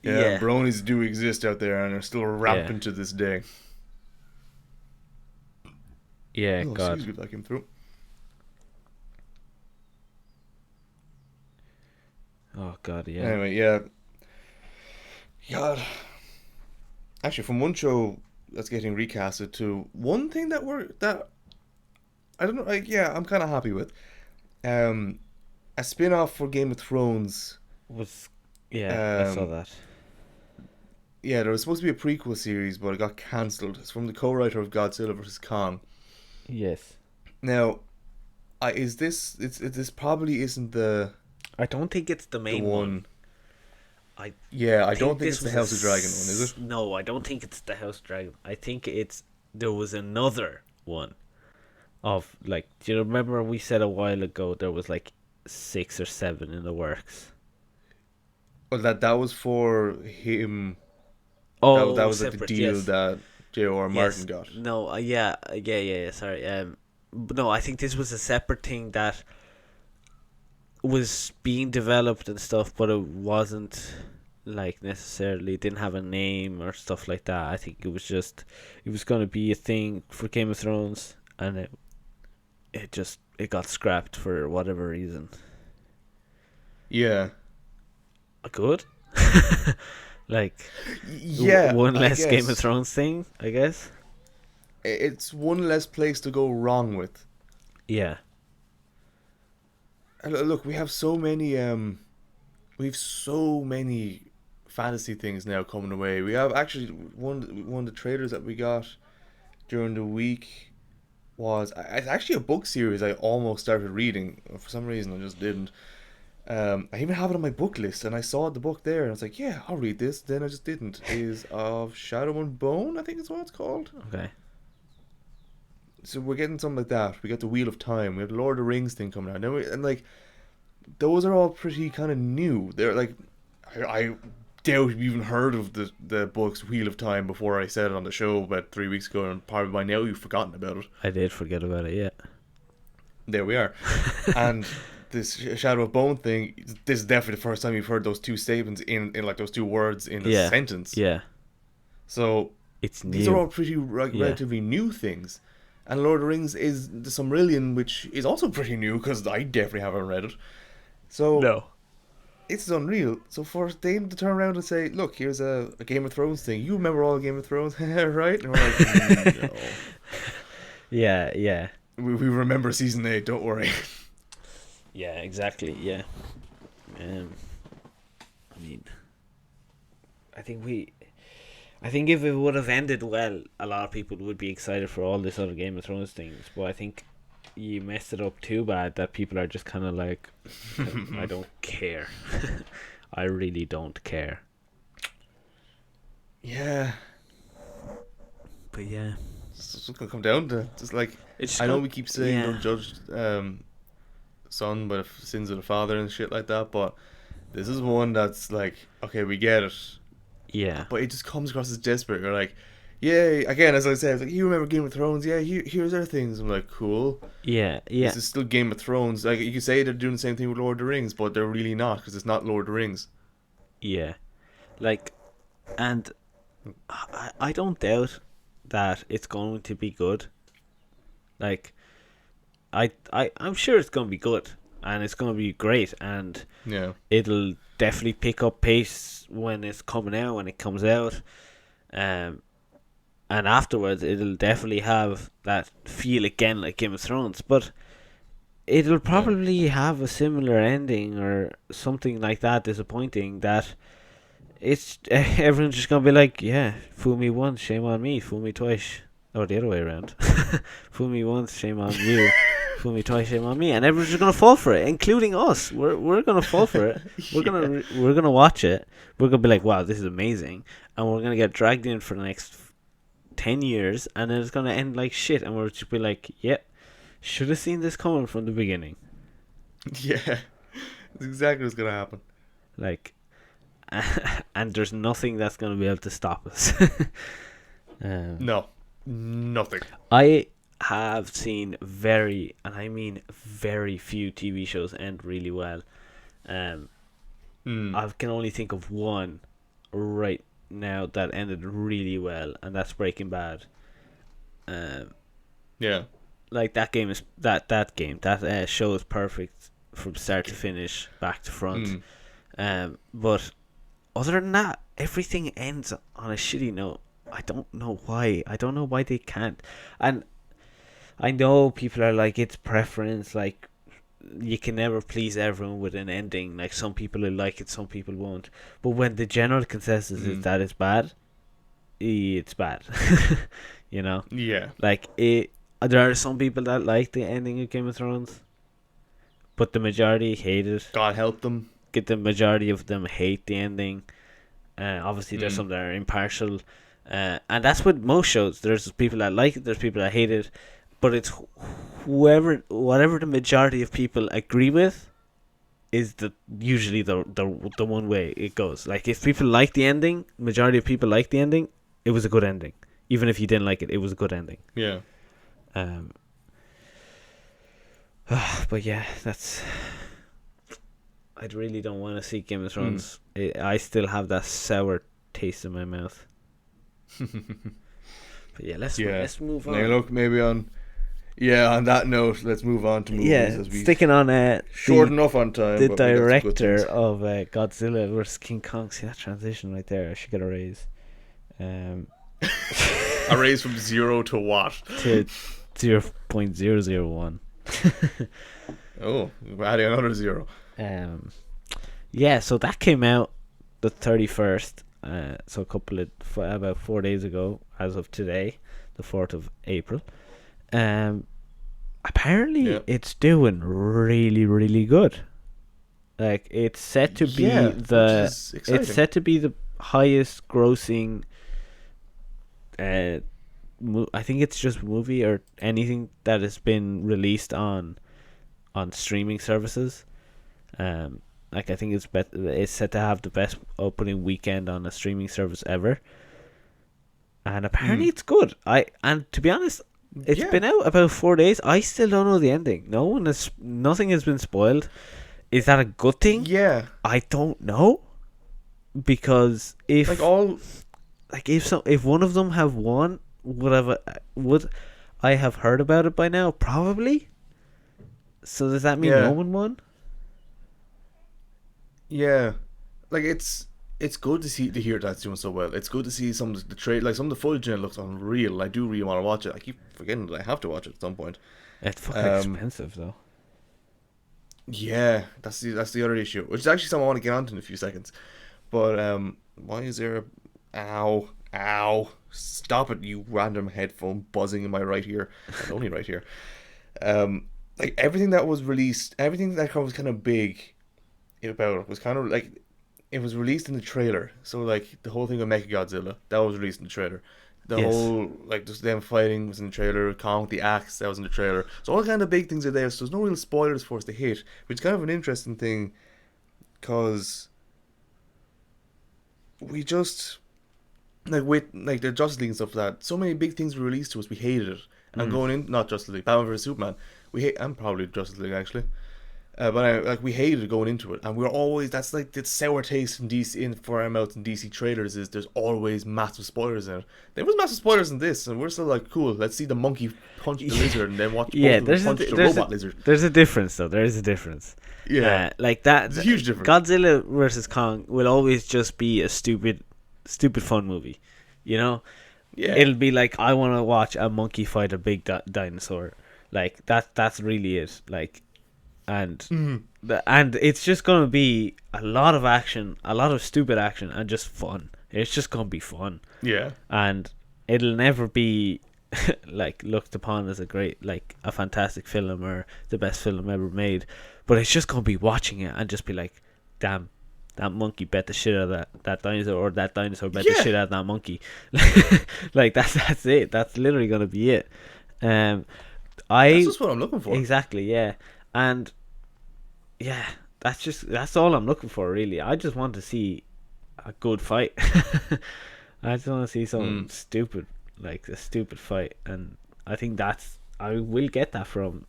Yeah, bronies do exist out there, and they're still rampant to this day. Yeah, God. Excuse me if that came through. Oh God, yeah. Anyway, yeah. God. Actually, from one show that's getting recasted to one thing that I don't know. Like, yeah, I'm kind of happy with. A spin-off for Game of Thrones I saw that. Yeah, there was supposed to be a prequel series, but it got cancelled. It's from the co-writer of Godzilla vs. Kong. Yes. Now, this probably isn't the. I don't think it's the main one. I don't think it's the House of Dragon one, is it? No, I don't think it's the House of Dragon. I think there was another one. Of like, do you remember we said a while ago there was like 6 or 7 in the works? Well, that was for him. Oh, that was like separate, the deal that J.R.R. Martin got. No, yeah. Sorry. But no, I think this was a separate thing that was being developed and stuff, but it wasn't like necessarily didn't have a name or stuff like that. I think it was going to be a thing for Game of Thrones, and it got scrapped for whatever reason. Yeah. Good. Like, yeah, one less Game of Thrones thing, I guess. it's one less place to go wrong with. Yeah. And look, we've so many fantasy things now coming away. We have actually one of the trailers that we got during the week was it's actually a book series I almost started reading. For some reason, I just didn't. I even have it on my book list, and I saw the book there, and I was like, "Yeah, I'll read this." Then I just didn't. Is of Shadow and Bone, I think is what it's called. Okay. So we're getting something like that. We got the Wheel of Time. We have the Lord of the Rings thing coming out. Now and like those are all pretty kind of new. They're like I doubt you even heard of the books Wheel of Time before I said it on the show about 3 weeks ago, and probably by now you've forgotten about it. I did forget about it. Yeah. There we are. And this Shadow of Bone thing, this is definitely the first time you've heard those two statements in like those two words in a sentence. Yeah. So it's new. These are all pretty relatively new things. And Lord of the Rings is the Silmarillion, which is also pretty new because I definitely haven't read it. So No. it's unreal. So for them to turn around and say, "Look, here's a Game of Thrones thing. You remember all Game of Thrones, right?" And we're like, "No." Yeah, yeah. We remember season 8. Don't worry. Yeah, exactly. Yeah. I mean, I think if it would have ended well, a lot of people would be excited for all this other Game of Thrones things. But I think you messed it up too bad that people are just kind of like, I don't care. I really don't care. Yeah. But yeah. It's gonna come down to just like I know we keep saying don't judge son by the sins of the father and shit like that, but this is one that's like, okay, we get it. Yeah. But it just comes across as desperate. You're like, yeah, again, as I said, it's like, you remember Game of Thrones? Yeah, here's our things. I'm like, cool. Yeah, yeah. This is still Game of Thrones. Like, you could say they're doing the same thing with Lord of the Rings, but they're really not, because it's not Lord of the Rings. Yeah. Like, and I don't doubt that it's going to be good. Like, I'm sure it's going to be good, and it's going to be great, and it'll definitely pick up pace when it's coming out, when it comes out, and afterwards it'll definitely have that feel again like Game of Thrones, but it'll probably have a similar ending or something like that disappointing that it's everyone's just gonna be like, yeah, fool me once, shame on me, fool me twice, or the other way around. Fool me once, shame on you, fool me twice, shame on me, and everyone's just gonna fall for it, including us. We're gonna fall for it. We're gonna watch it. We're gonna be like, wow, this is amazing, and we're gonna get dragged in for the next 10 years, and then it's gonna end like shit, and we're just be like, yep, should have seen this coming from the beginning. Yeah, that's exactly what's gonna happen. Like, and there's nothing that's gonna be able to stop us. No, nothing. I have seen very, and I mean very few TV shows end really well. I can only think of one right now that ended really well, and that's Breaking Bad. Yeah. Like that show is perfect from start to finish, back to front. But other than that, everything ends on a shitty note. I don't know why. I don't know why they can't. And I know people are like, it's preference, like you can never please everyone with an ending. Like some people will like it, some people won't. But when the general consensus is that it's bad, it's bad. You know? Yeah. Like there are some people that like the ending of Game of Thrones, but the majority hate it. God help them. The majority of them hate the ending. Obviously, there's some that are impartial. And that's with most shows. There's people that like it, there's people that hate it. But it's whatever the majority of people agree with is usually the one way it goes. Like, if people like the ending, majority of people like the ending, it was a good ending. Even if you didn't like it, it was a good ending. Yeah. But yeah, I really don't want to see Game of Thrones. I still have that sour taste in my mouth. But yeah, let's move on. Now look, maybe on that note, let's move on to movies. Yeah, sticking on short enough on time. The director of Godzilla vs King Kong. See that transition right there? I should get a raise. A raise from 0 to what? to 0.001. Oh, we're adding another 0. Yeah, so that came out the 31st. So about 4 days ago, as of today, the 4th of April. Apparently, it's doing really, really good. Like, it's set to be it's set to be the highest grossing. I think it's just movie or anything that has been released on streaming services. Like, I think it's set to have the best opening weekend on a streaming service ever. And apparently it's good. And to be honest, it's been out about 4 days. I still don't know the ending. Nothing has been spoiled. Is that a good thing? Yeah. I don't know. Because if one of them have won, would I have heard about it by now? Probably. So does that mean no one won? Yeah, like it's good to hear that's doing so well. It's good to see some of the trade, like some of the footage in it looks unreal. I do really want to watch it. I keep forgetting that I have to watch it at some point. It's fucking expensive though. Yeah, that's the other issue, which is actually something I want to get onto in a few seconds. But why is there ow, stop it, you random headphone buzzing in my right ear, and only right here. Like everything that was released, everything that was kind of big about it was kind of like it was released in the trailer. So like the whole thing of Godzilla, that was released in the trailer. The whole like just them fighting was in the trailer. Kong with the axe, that was in the trailer. So all kind of big things are there. So there's no real spoilers for us to hit, which is kind of an interesting thing, because we just like with like the Justice League and stuff like that. So many big things were released to us. We hated it, and going in not Justice League, Batman vs Superman. I'm probably Justice League actually. But we hated going into it, and we're always, that's like the sour taste in DC for our mouths in DC trailers, is there's always massive spoilers in it. There was massive spoilers in this, and we're still like, cool, let's see the monkey punch the lizard and then watch both of them punch the robot lizard. There's a difference though. There is a difference. Yeah, like that. It's a huge difference. Godzilla versus Kong will always just be a stupid fun movie, you know. Yeah, it'll be like, I want to watch a monkey fight a big dinosaur. Like that's really it. Like. And it's just gonna be a lot of action, a lot of stupid action, and just fun. It's just gonna be fun. Yeah. And it'll never be like looked upon as a fantastic film or the best film ever made. But it's just gonna be watching it and just be like, damn, that monkey bet the shit out of that dinosaur, or that dinosaur bet the shit out of that monkey. Like that's it. That's literally gonna be it. That's just what I'm looking for. Exactly. Yeah. And yeah, that's all I'm looking for, really. I just want to see a good fight. I just want to see something stupid, like a stupid fight, and I think I will get that from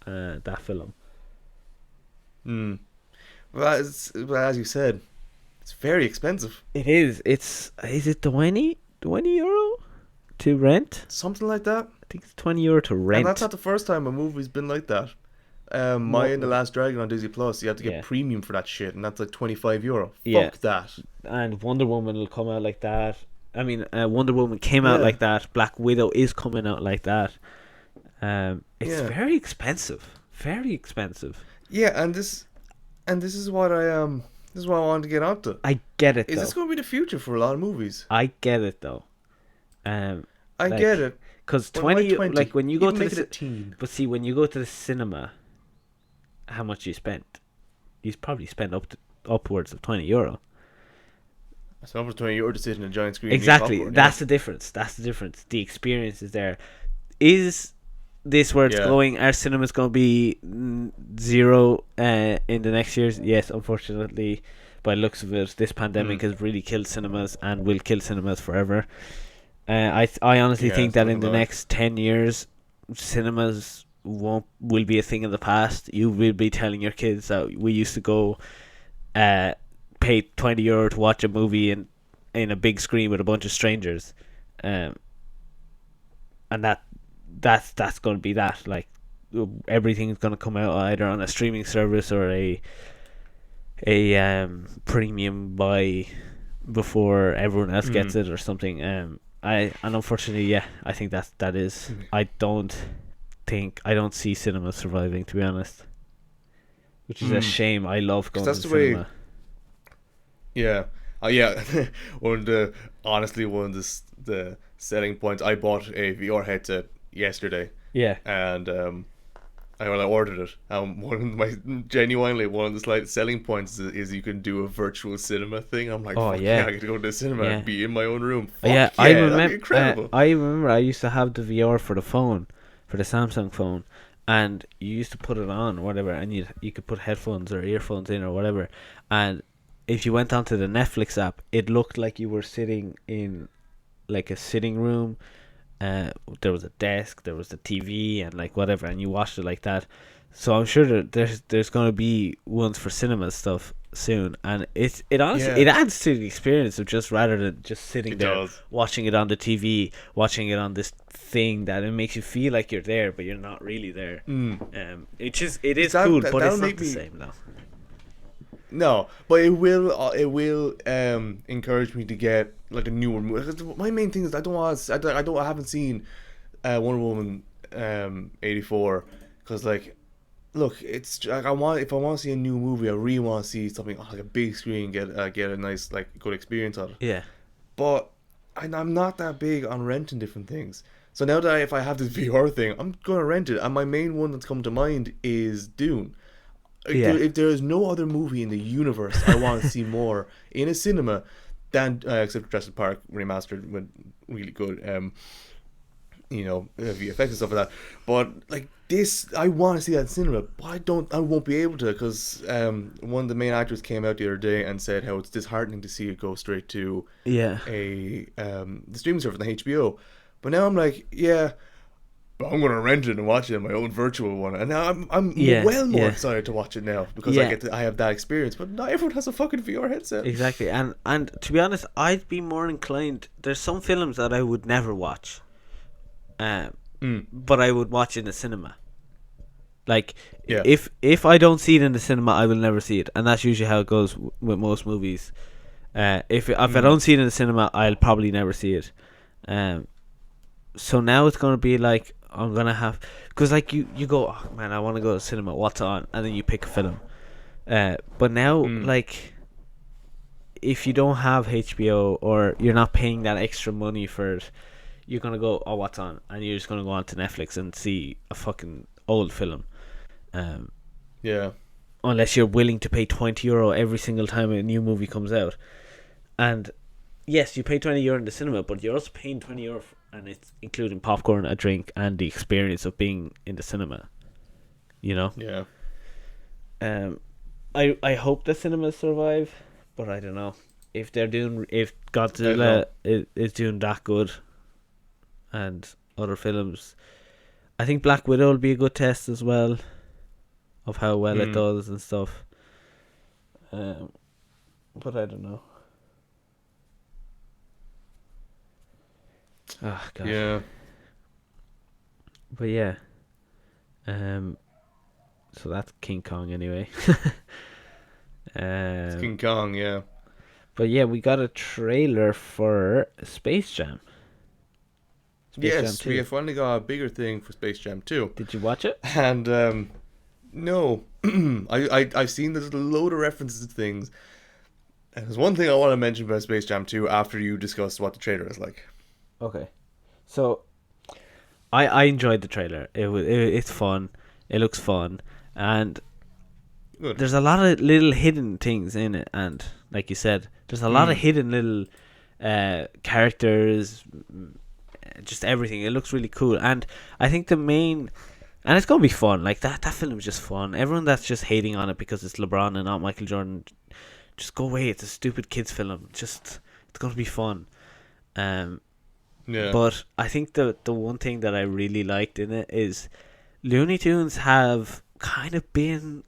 that film. Well, as you said, it's very expensive. It is. Is it 20 euro to rent? Something like that. I think it's 20 euro to rent. And that's not the first time a movie's been like that. Maya and the Last Dragon on Disney Plus, you have to get premium for that shit, and that's like €25. Fuck that. And Wonder Woman will come out like that. I mean, Wonder Woman came out like that. Black Widow is coming out like that. It's very expensive. Very expensive. Yeah, and this is what this is what I wanted to get onto. I get it. Is this going to be the future for a lot of movies? I get it though. I get it. Because 20, like when you go to when you go to the cinema, how much you spent? You probably spent upwards of €20. I spent upwards of €20 to sit in a giant screen. Exactly, that's the difference. That's the difference. The experience is there. Is this where it's going? Are cinemas going to be zero in the next years? Yes, unfortunately, by the looks of it, this pandemic has really killed cinemas and will kill cinemas forever. I honestly think that in the next 10 years, cinemas will be a thing of the past. You will be telling your kids that we used to go pay €20 to watch a movie in a big screen with a bunch of strangers, and that's going to be that. Like, everything's going to come out either on a streaming service or a premium buy before everyone else gets it or something. And and unfortunately, yeah, I think that is. I don't see cinema surviving, to be honest, which is a shame. I love Because going to that's the the way. cinema. Yeah, yeah. One of the selling points. I bought a VR headset yesterday, Yeah. and I ordered it. One of the slight selling points is you can do a virtual cinema thing. I'm like, Oh fuck yeah, yeah. I get to go to the cinema and Yeah. be in my own room. Yeah, Fuck yeah, that'd be incredible. I remember I used to have the VR for the phone, for the Samsung phone, and you used to put it on or whatever, and you could put headphones or earphones in or whatever, and if you went onto the Netflix app, it looked like you were sitting in like a sitting room. There was a desk, there was the TV, and like whatever, and you watched it like that. So I'm sure that there's gonna be ones for cinema stuff soon, and it honestly Yeah, it adds to the experience of just rather than just sitting it there does. watching it on the TV, watching it on this thing that it makes you feel like you're there, but you're not really there. It is cool, but That'll it's not make the me. same though. No, but it will encourage me to get like a newer movie. 'Cause my main thing is I haven't seen Wonder Woman 84 because like look, it's like if I want to see a new movie, I really want to see something on like a big screen, get a nice like good experience on it. Yeah, But I'm not that big on renting different things. So now that if I have this VR thing, I'm gonna rent it, and my main one that's come to mind is Dune. yeah, If there is no other movie in the universe I want to see more in a cinema than except Jurassic Park remastered went really good. VFX and stuff like that. But like this, I want to see that in cinema, but I won't be able to because one of the main actors came out the other day and said how it's disheartening to see it go straight to yeah, the streaming service on HBO. But now I'm like, yeah, but I'm gonna rent it and watch it in my own virtual one, and now I'm yeah, well more yeah, excited to watch it now because yeah. I have that experience. But not everyone has a fucking VR headset. Exactly, and to be honest, I'd be more inclined. There's some films that I would never watch, but I would watch in the cinema. Like, Yeah. if I don't see it in the cinema, I will never see it, and that's usually how it goes with most movies. If I don't see it in the cinema, I'll probably never see it. So now it's gonna be like I'm gonna have, because like you go, oh man, I want to go to the cinema. What's on? And then you pick a film. But now like, if you don't have HBO or you're not paying that extra money for it, you're gonna go, oh, what's on? And you're just gonna go onto Netflix and see a fucking old film. Yeah. Unless you're willing to pay €20 every single time a new movie comes out. And yes, you pay €20 in the cinema, but you're also paying €20, and it's including popcorn, a drink, and the experience of being in the cinema. You know. Yeah. I hope the cinemas survive, but I don't know if if I Godzilla don't is doing that good, and other films. I think Black Widow will be a good test as well, of how well it does and stuff. But I don't know. Oh god. Yeah. But yeah. So that's King Kong anyway. It's King Kong. Yeah. But yeah, we got a trailer for Space Jam. Space Jam Yes, 2. we have finally got a bigger thing for Space Jam 2. Did you watch it? And no, I've seen there's a load of references to things. And there's one thing I want to mention about Space Jam 2 after you discuss what the trailer is like. Okay. So I enjoyed the trailer. It's fun. It looks fun, and Good. there's a lot of little hidden things in it, and like you said, there's a lot of hidden little characters, just everything. It looks really cool, and I think and it's gonna be fun. Like that film is just fun. Everyone that's just hating on it because it's LeBron and not Michael Jordan, just go away. It's a stupid kids film. It's gonna be fun. Yeah. But I think the one thing that I really liked in it is Looney Tunes have kind of been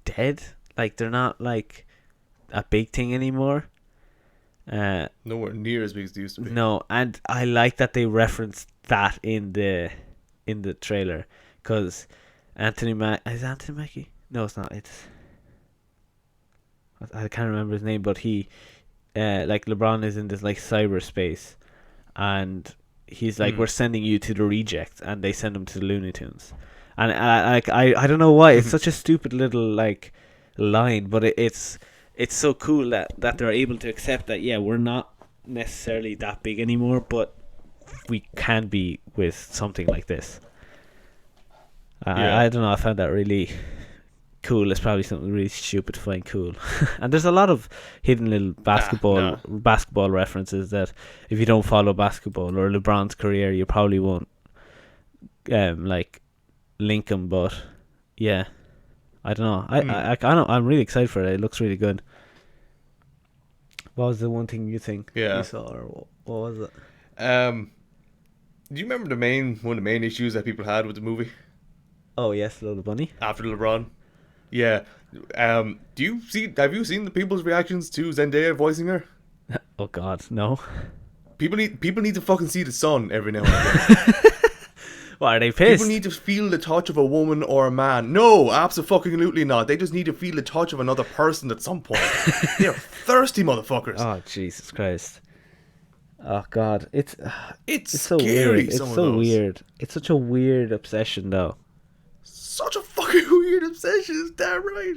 dead. Like they're not like a big thing anymore. Nowhere near as big as they used to be. No, and I like that they referenced that in the trailer, because is Anthony Mackie? No, it's not. It's I can't remember his name, but he like LeBron is in this like cyberspace, and he's like, "We're sending you to the reject," and they send him to the Looney Tunes. And I don't know why it's such a stupid little like line, but it's so cool that they're able to accept that. Yeah, we're not necessarily that big anymore, but we can be with something like this. I don't know. I found that really cool. It's probably something really stupid to find cool. And there's a lot of hidden little basketball references that if you don't follow basketball or LeBron's career, you probably won't like link them. But yeah, I don't know. I'm really excited for it. It looks really good. What was the one thing you think you saw, or what was it? Do you remember one of the main issues that people had with the movie? Oh yes, Little Bunny. After LeBron? Yeah. Have you seen the people's reactions to Zendaya voicing her? Oh God, no. People need to fucking see the sun every now and again. What, are they pissed? People need to feel the touch of a woman or a man. No, absolutely not. They just need to feel the touch of another person at some point. They're thirsty motherfuckers. Oh Jesus Christ. Oh God, it's so scary, weird. It's so weird. It's such a weird obsession, though. Such a fucking weird obsession. Is damn right.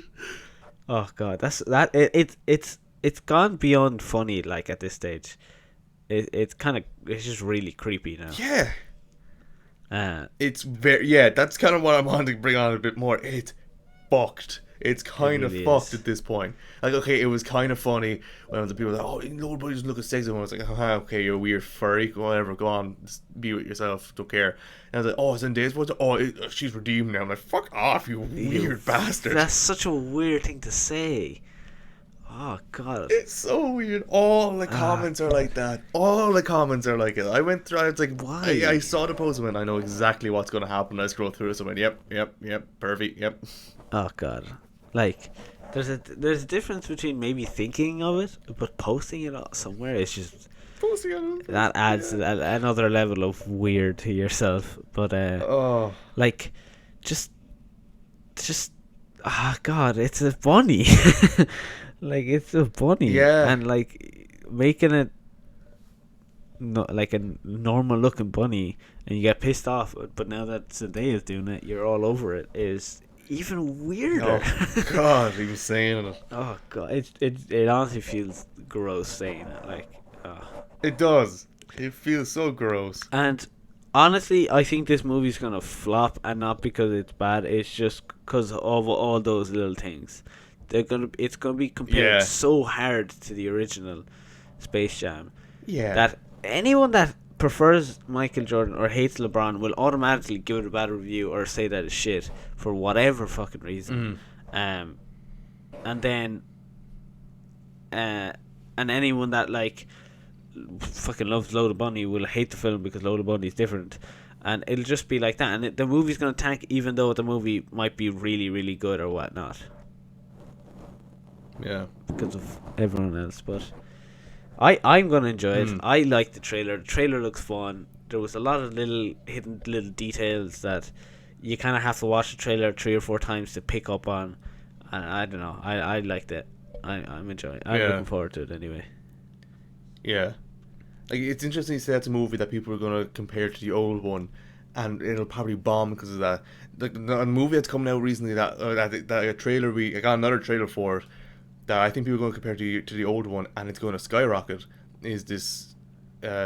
Oh God, it's gone beyond funny. Like at this stage, it's just really creepy now. Yeah. It's that's kind of what I wanted to bring on a bit more. It's fucked. It's kind of fucked at this point. Like, okay, it was kind of funny when the people were like, oh, nobody just look at sexy. And I was like, okay, you're a weird furry. Whatever, go on, just be with yourself. Don't care. And I was like, oh, Zendaya's voice. Oh, she's redeemed now. I'm like, fuck off, you weird bastard. That's such a weird thing to say. Oh God, it's so weird. All the comments are like that. All the comments are like it. I went through. I was like, why? I saw the post and I know exactly what's going to happen. I scrolled through it. So I went, yep, perfect, yep. Oh God, like there's a difference between maybe thinking of it, but posting it somewhere is just that adds another level of weird to yourself. But like just God, it's a bunny. Like, it's a bunny. Yeah. And, like, making it like a normal looking bunny and you get pissed off. But now that Zendaya's doing it, you're all over it, is even weirder. Oh, God, he was saying it. Oh, God. It honestly feels gross saying it. Like, It does. It feels so gross. And honestly, I think this movie's going to flop, and not because it's bad. It's just because of all those little things. It's gonna be compared so hard to the original Space Jam that anyone that prefers Michael Jordan or hates LeBron will automatically give it a bad review or say that it's shit for whatever fucking reason. And then and anyone that like fucking loves Lola Bunny will hate the film because Lola Bunny is different, and it'll just be like that. And the movie's gonna tank, even though the movie might be really, really good or whatnot. Yeah, because of everyone else, but I'm gonna enjoy it. I like the trailer. The trailer looks fun. There was a lot of hidden little details that you kind of have to watch the trailer 3 or 4 times to pick up on, and I don't know. I liked it. I'm enjoying it. I'm looking forward to it anyway. Yeah, like it's interesting you say that's a movie that people are gonna compare to the old one, and it'll probably bomb because of that. The movie that's coming out recently that a trailer I got another trailer for it, that I think people are going to compare to the old one, and it's going to skyrocket, is this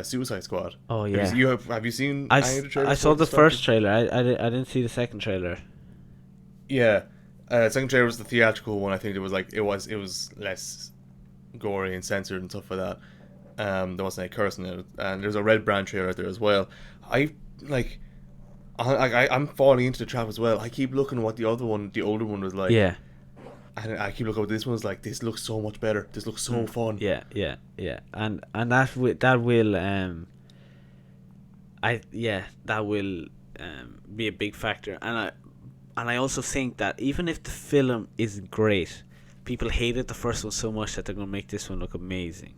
Suicide Squad. Oh yeah. Have you seen any of the trailers? I saw the first trailer. I didn't see the second trailer. Yeah, second trailer was the theatrical one. I think it was less gory and censored and stuff like that. There wasn't any cursing in it, and there's a Red Brand trailer out there as well. I'm falling into the trap as well. I keep looking at what the older one was like. Yeah. And I keep looking at what this one's like. This looks so much better. This looks so fun. Yeah. And that will be a big factor. And I also think that even if the film isn't great, people hated the first one so much that they're gonna make this one look amazing.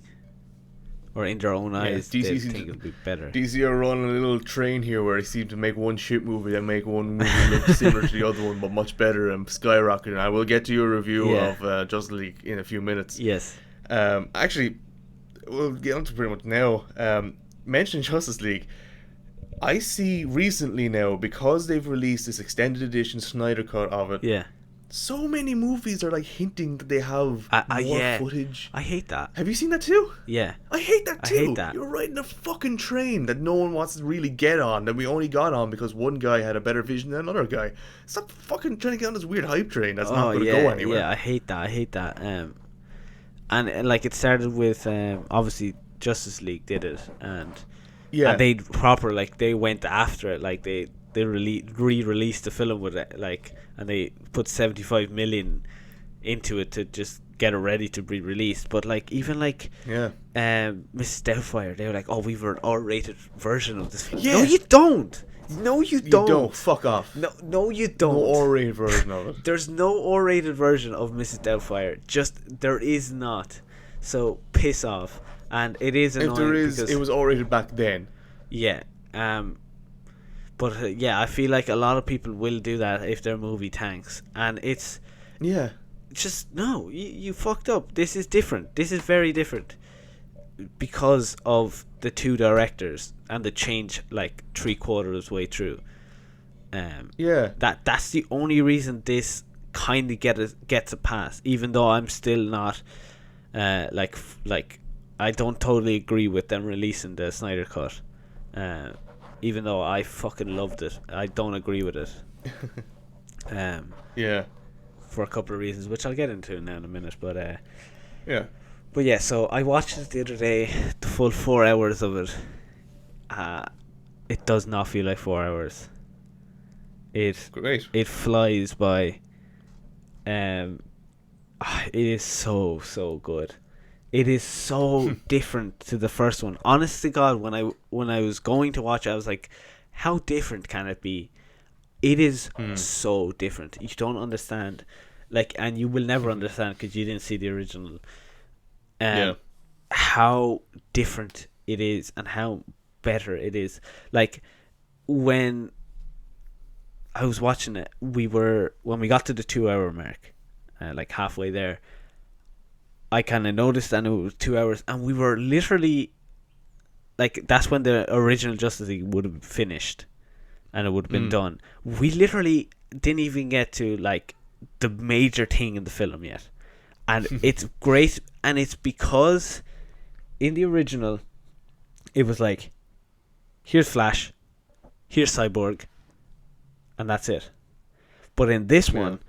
Or in their own eyes, they think it'll be better. DC are running a little train here where they seem to make one shit movie and make one movie look similar to the other one but much better and skyrocketing. I will get to your review of Justice League in a few minutes. Yes. Actually, we'll get on to pretty much now. mention Justice League, I see recently now, because they've released this extended edition Snyder cut of it, Yeah. so many movies are like hinting that they have more Yeah. footage. I hate that. Have you seen that too? Yeah. I hate that I too. hate that. You're riding a fucking train that no one wants to really get on, that we only got on because one guy had a better vision than another guy. Stop fucking trying to get on this weird hype train that's not going to go anywhere. Yeah, I hate that. And like it started with obviously Justice League did it, and they they went after it, like they re-released the film with it, like, and they put 75 million into it to just get it ready to be released. But like even like Mrs. Doubtfire, they were like, oh, we've an R-rated version of this film. No, you don't. No, you don't. You don't. Fuck off. No, you don't. No R-rated version of it. There's no R-rated version of Mrs. Doubtfire. Just there is not. So piss off. And it is annoying. If there is, it was R-rated back then. Yeah. But yeah, I feel like a lot of people will do that if their movie tanks, and it's just no. You fucked up. This is different. This is very different because of the two directors and the change like 3/4 way through. That's the only reason this kind of gets a pass, even though I'm still not like I don't totally agree with them releasing the Snyder cut. Even though I fucking loved it, I don't agree with it. For a couple of reasons, which I'll get into now in a minute. But But yeah, so I watched it the other day, the full 4 hours of it. It does not feel like 4 hours. It flies by. It is so good. It is so different to the first one. Honest to God, when I was going to watch it, I was like, how different can it be? It is so different. You don't understand, like, and you will never understand because you didn't see the original. How different it is and how better it is. Like, when I was watching it, when we got to the 2 hour mark, like halfway there, I kind of noticed, and it was 2 hours, and we were literally like, that's when the original Justice League would have finished and it would have been done. We literally didn't even get to like the major thing in the film yet, and it's great. And it's because in the original it was like, here's Flash, here's Cyborg, and that's it. But in this one,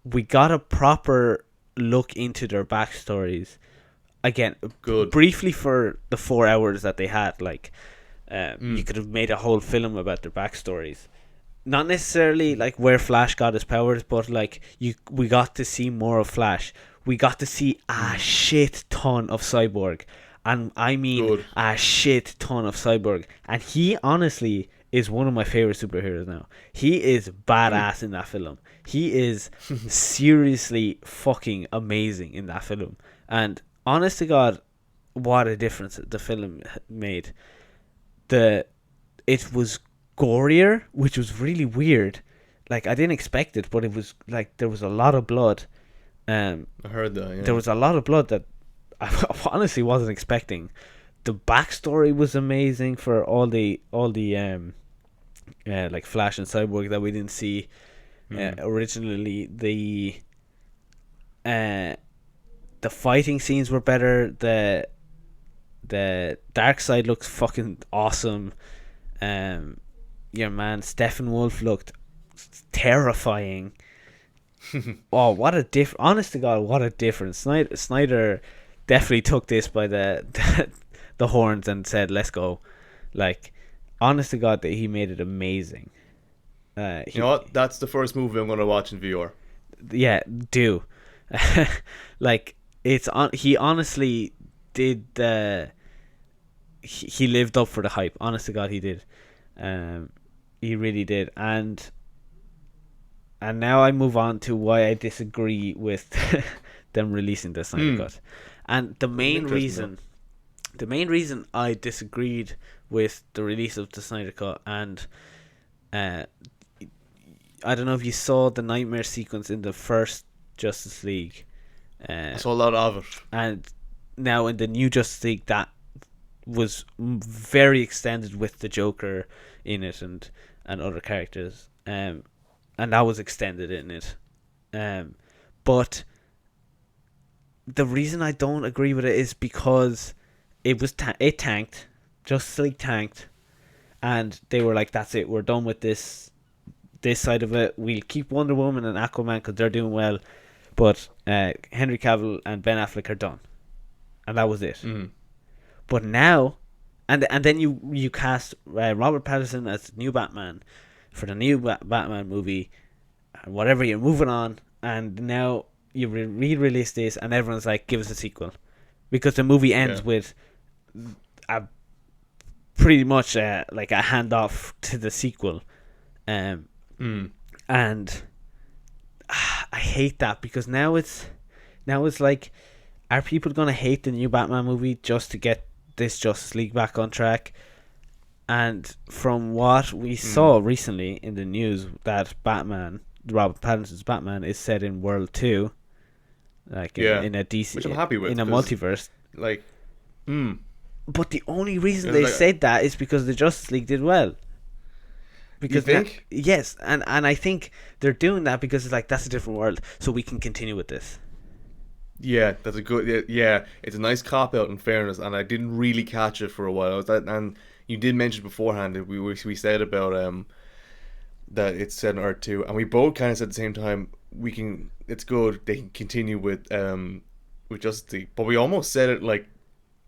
we got a proper look into their backstories again. Briefly for the 4 hours that they had, like you could have made a whole film about their backstories, not necessarily like where Flash got his powers, but like we got to see more of Flash. We got to see a shit ton of Cyborg, and I mean a shit ton of Cyborg, and he honestly is one of my favorite superheroes now. He is badass in that film. He is seriously fucking amazing in that film. And honest to God, what a difference the film made. It was gorier, which was really weird. Like, I didn't expect it, but it was like there was a lot of blood. I heard that. Yeah. There was a lot of blood that I honestly wasn't expecting. The backstory was amazing for all the like Flash and Cyborg that we didn't see originally. The fighting scenes were better. The Darkseid looks fucking awesome. Your man Steppenwolf looked terrifying. Oh, what a honest to God, what a difference. Snyder definitely took this by the horns and said, let's go. Like, honest to God, that he made it amazing. You know what? That's the first movie I'm going to watch in VR. Yeah, do. Like, he honestly did he lived up for the hype. Honest to God, he did. He really did. And now I move on to why I disagree with them releasing the Snyder Cut. And the main reason I disagreed with the release of the Snyder Cut, and I don't know if you saw the nightmare sequence in the first Justice League. I saw a lot of it. And now in the new Justice League, that was very extended with the Joker in it and other characters, and that was extended in it, but the reason I don't agree with it is because it tanked, Justice League tanked, and they were like, that's it, we're done with this side of it. We'll keep Wonder Woman and Aquaman because they're doing well, but Henry Cavill and Ben Affleck are done, and that was it. But now, and then you cast Robert Pattinson as the new Batman for the new Batman movie, and whatever, you're moving on, and now you re-release this, and everyone's like, give us a sequel, because the movie ends with a pretty much like a handoff to the sequel, and I hate that, because now it's like, are people gonna hate the new Batman movie just to get this Justice League back on track? And from what we saw recently in the news, that Robert Pattinson's Batman, is set in World 2, like in a DC, which I'm happy with, in a multiverse. Like, but the only reason they said that is because the Justice League did well. Because you think? Yes, and I think they're doing that because it's like, that's a different world, so we can continue with this. Yeah, that's a good. Yeah, it's a nice cop out, in fairness, and I didn't really catch it for a while. And you did mention beforehand that we said about that it's set on Earth 2, and we both kind of said at the same time, it's good, they can continue with Justice League, but we almost said it like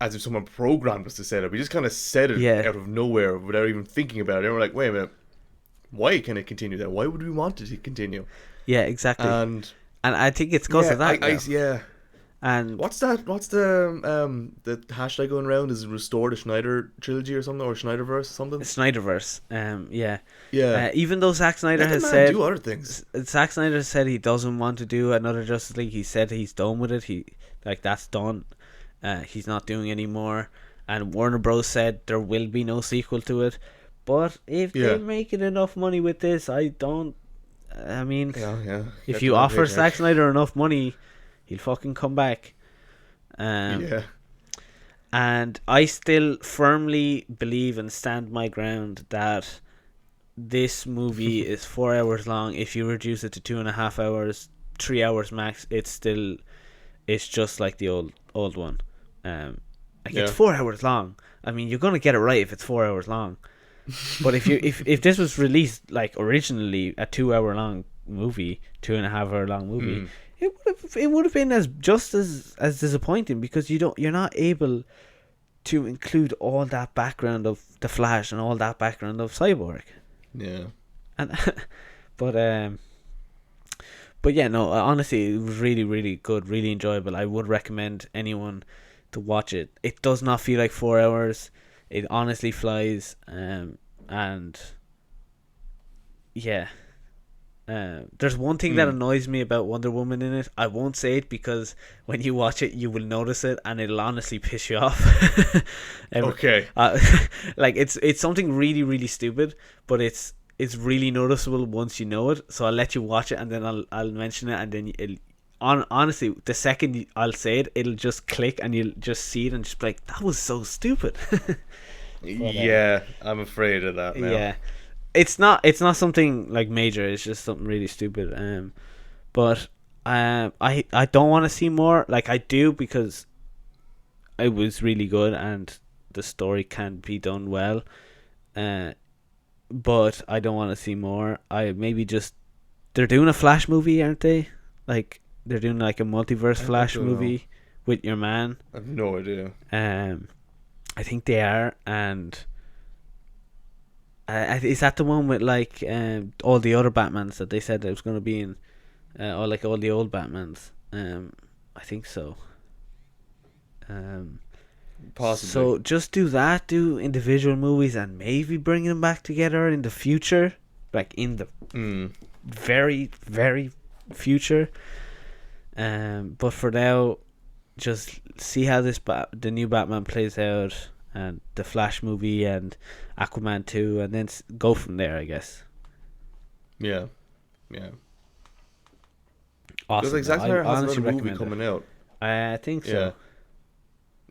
as if someone programmed us to say it. We just kind of said it out of nowhere without even thinking about it, and we're like, wait a minute, why can it continue that? Why would we want it to continue? Yeah, exactly. And I think it's because of that. Yeah. And what's the hashtag going around? Is it restore the Snyder trilogy or something, or Snyderverse or something? Snyderverse. Yeah. Even though Zack Snyder has said do other things. Zack Snyder has said he doesn't want to do another Justice League. He said he's done with it. That's done. He's not doing any more. And Warner Bros said there will be no sequel to it. But if they're making enough money with this, if you offer Zack Snyder enough money, he'll fucking come back. And I still firmly believe and stand my ground that this movie is 4 hours long. If you reduce it to 2.5 hours, 3 hours max, it's just like the old one. It's 4 hours long. I mean, you're gonna get it right if it's 4 hours long. But if this was released like originally a 2 hour long movie, 2.5 hour long movie, it would have been as disappointing, because you're not able to include all that background of the Flash and all that background of Cyborg. Yeah. And but yeah, no, honestly, it was really, really good, really enjoyable. I would recommend anyone to watch it. It does not feel like 4 hours. It honestly flies, and yeah. There's one thing that annoys me about Wonder Woman in it. I won't say it, because when you watch it, you will notice it, and it'll honestly piss you off. Okay. Like it's something really, really stupid, but it's really noticeable once you know it. So I'll let you watch it, and then I'll mention it, and then honestly, the second I'll say it, it'll just click, and you'll just see it and just be like, that was so stupid. But, I'm afraid of that now. Yeah. It's not something like major. It's just something really stupid. But I don't want to see more. Like, I do, because it was really good and the story can be done well. But I don't want to see more. They're doing a Flash movie, aren't they? Like, they're doing like a multiverse Flash movie with your man. I have no idea. I think they are, and is that the one with like all the other Batmans that they said it was going to be in, or like all the old Batmans? I think so. Possibly. So just do that. Do individual movies, and maybe bring them back together in the future, like in the very, very future. But for now, just see how the new Batman plays out, and the Flash movie and Aquaman 2, and then go from there, I guess. Yeah. Awesome. Because Zack Snyder has another movie recommend coming out. I think so.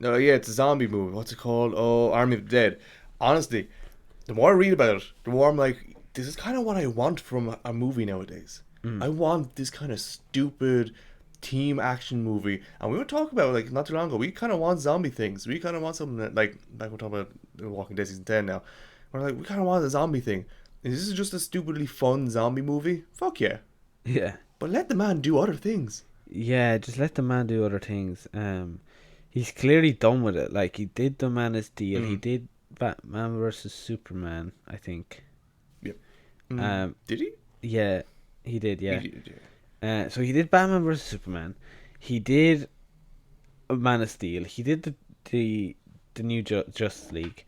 No, yeah, it's a zombie movie. What's it called? Oh, Army of the Dead. Honestly, the more I read about it, the more I'm like, this is kind of what I want from a movie nowadays. Mm. I want this kind of stupid team action movie. And we were talking about, like, not too long ago, we kind of want zombie things. We kind of want something that, like we're talking about The Walking Dead Season 10 now. We're like, we kind of want a zombie thing. And this is just a stupidly fun zombie movie. Fuck yeah. Yeah. But let the man do other things. Yeah, just let the man do other things. He's clearly done with it. Like, he did the Man of Steel. He did Batman versus Superman, I think. Yep. Did he? Yeah, he did. Yeah. He did, yeah. So he did Batman versus Superman. He did Man of Steel. He did the new Justice League.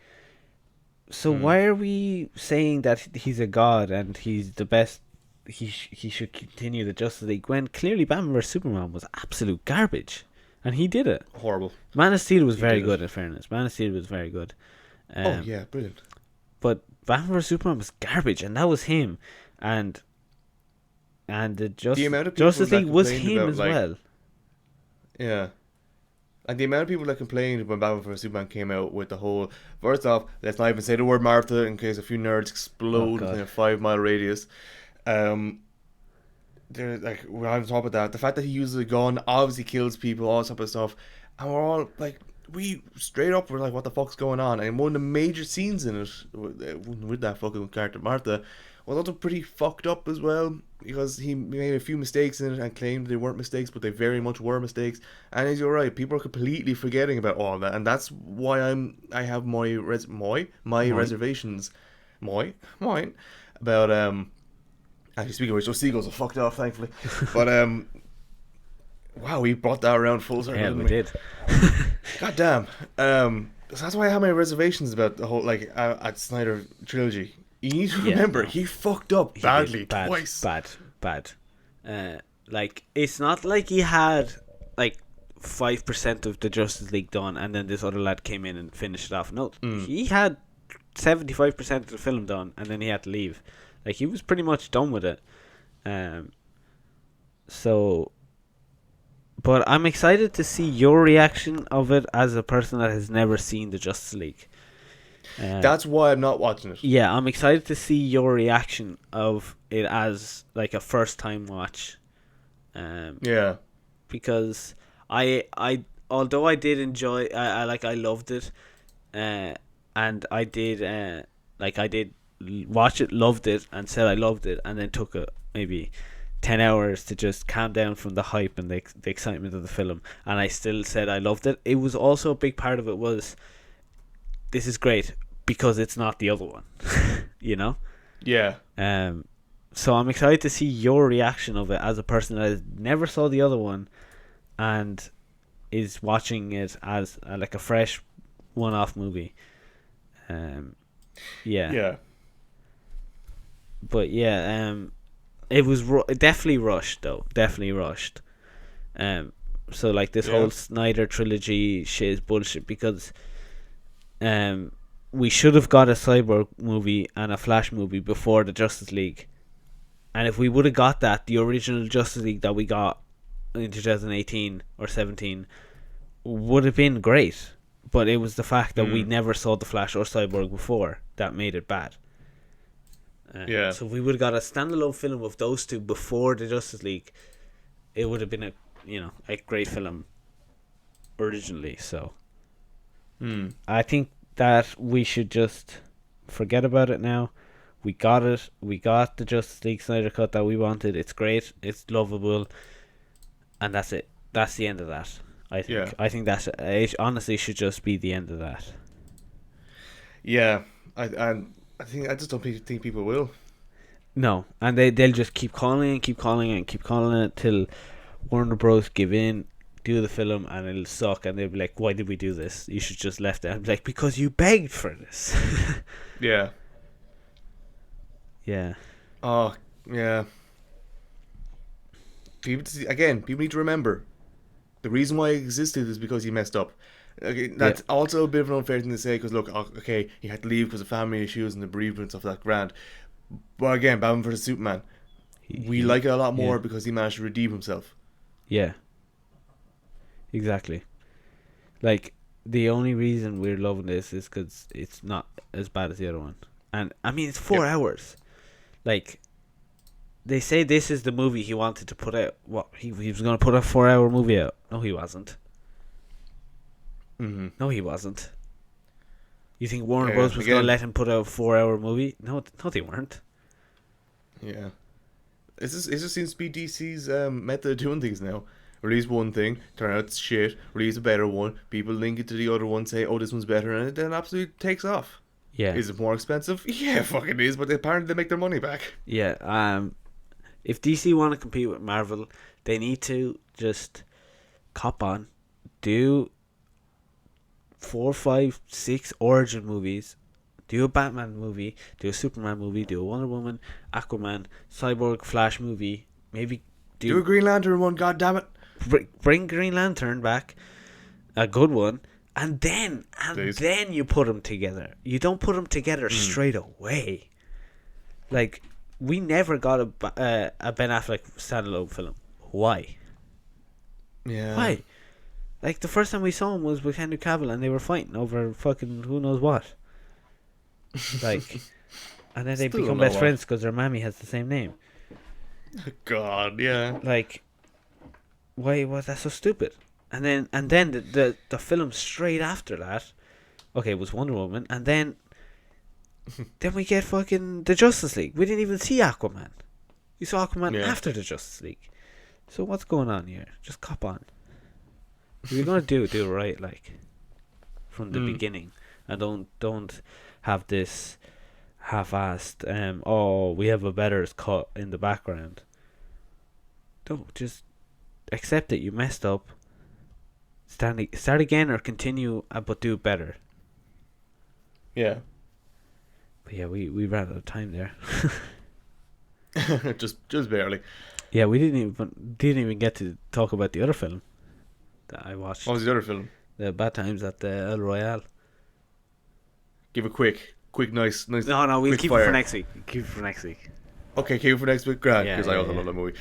So why are we saying that he's a god and he's the best? He should continue the Justice League when clearly Batman vs Superman was absolute garbage, and he did it. Horrible. Man of Steel was very good. In fairness, Man of Steel was very good. Oh yeah, brilliant. But Batman vs Superman was garbage, and that was him, and the Justice League was him about, as like, well. Yeah. And the amount of people that complained when Batman vs Superman came out with the whole, first off, let's not even say the word Martha in case a few nerds explode within a 5-mile radius. They're like, we're on top of that. The fact that he uses a gun obviously kills people, all that type of stuff. And we're all like, we straight up were like, what the fuck's going on? And one of the major scenes in it with that fucking character Martha was also pretty fucked up as well, because he made a few mistakes in it and claimed they weren't mistakes, but they very much were mistakes. And as you're right, people are completely forgetting about all that, and that's why I have my reservations, mine about actually, speaking of which, those seagulls are fucked off, thankfully. But wow, we brought that around full circle. Yeah, didn't we did. God damn. So that's why I have my reservations about the whole, like, at Snyder trilogy. You need to remember, he fucked up badly twice. Bad. Like, it's not like he had like 5% of the Justice League done, and then this other lad came in and finished it off. No, he had 75% of the film done, and then he had to leave. Like, he was pretty much done with it. So, but I'm excited to see your reaction of it as a person that has never seen the Justice League. That's why I'm not watching it. Yeah, I'm excited to see your reaction of it as like a first time watch. Yeah. Because I although I did enjoy, I loved it, and I did watch it, loved it, and said I loved it, and then took maybe 10 hours to just calm down from the hype and the excitement of the film, and I still said I loved it. It was also a big part of it was, this is great because it's not the other one. You know? Yeah. So I'm excited to see your reaction of it as a person that never saw the other one and is watching it as like a fresh one-off movie. Yeah. But yeah, it was definitely rushed though. Definitely rushed. So like this whole Snyder trilogy shit is bullshit, because we should have got a Cyborg movie and a Flash movie before the Justice League. And if we would have got that, the original Justice League that we got in 2018 or 17 would have been great. But it was the fact that we never saw the Flash or Cyborg before that made it bad. So if we would have got a standalone film of those two before the Justice League, it would have been a great film originally. So I think that we should just forget about it now. We got it. We got the Justice League Snyder Cut that we wanted. It's great. It's lovable. And that's it. That's the end of that. I think. Yeah. I think it honestly should just be the end of that. Yeah. I just don't think people will. No. And they'll just keep calling it till Warner Bros. Give in, do the film, and it'll suck, and they'll be like, why did we do this? You should just left it. I'm like, because you begged for this. Yeah. Yeah. Oh, yeah. People need to remember, the reason why it existed is because he messed up. Okay, that's also a bit of an unfair thing to say, because look, okay, he had to leave because of family issues and the bereavement stuff that grand. But again, Batman vs Superman, we like it a lot more because he managed to redeem himself. Yeah. Exactly. Like, the only reason we're loving this is because it's not as bad as the other one. And I mean, it's 4 hours. Like, they say this is the movie he wanted to put out. What, he was going to put a 4 hour movie out? No, he wasn't. Mm-hmm. No, he wasn't. You think Warner Yeah, Bros. Was going to again- let him put out a 4 hour movie? No, they weren't. Yeah. It just seems to be DC's method of doing things now. Release one thing, turn out it's shit, release a better one, people link it to the other one, say, oh, this one's better, and it then absolutely takes off. Yeah. Is it more expensive? Yeah, fucking is, but apparently they make their money back. Yeah. If DC want to compete with Marvel, they need to just cop on, do 4, 5, 6 origin movies, do a Batman movie, do a Superman movie, do a Wonder Woman, Aquaman, Cyborg, Flash movie, maybe Do a Green Lantern one, goddammit. bring Green Lantern back, a good one, and then Please. you put them together. You don't put them together straight away. Like, we never got a Ben Affleck standalone film. Why? Yeah. Why? Like, the first time we saw him was with Henry Cavill, and they were fighting over fucking who knows what. Like, and then they Still become don't know best what. friends because their mammy has the same name. God, yeah. Like, why was that so stupid? And then the film straight after that, okay, it was Wonder Woman, and then we get fucking the Justice League. We didn't even see Aquaman. We saw Aquaman Yeah. after the Justice League. So what's going on here? Just cop on. If you're gonna do it right, like, from the beginning, and don't have this half-assed. Oh, we have a better cut in the background. Don't just accept it. You messed up. Start again or continue, but do better. Yeah. But yeah, we ran out of time there. just barely. Yeah, we didn't even get to talk about the other film that I watched. What was the other film? The Bad Times at the El Royale. Give a quick, nice. No, we'll quick keep fire. it for next week. Keep it for next week. Okay, keep it for next week, grand, Yeah, because I yeah, also yeah. love that movie.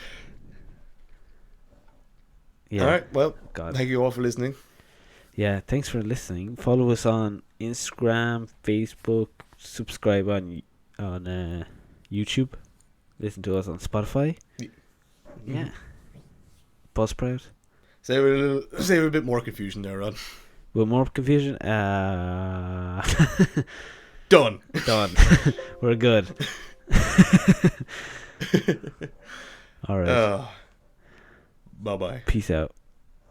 Yeah. All right, well, God. thank you all for listening. Yeah, thanks for listening. Follow us on Instagram, Facebook, subscribe on YouTube, listen to us on Spotify. Yeah. Buzzsprout. Save a bit more confusion there, Ron. With more confusion, Done. done. We're good. All right. Bye-bye. Peace out.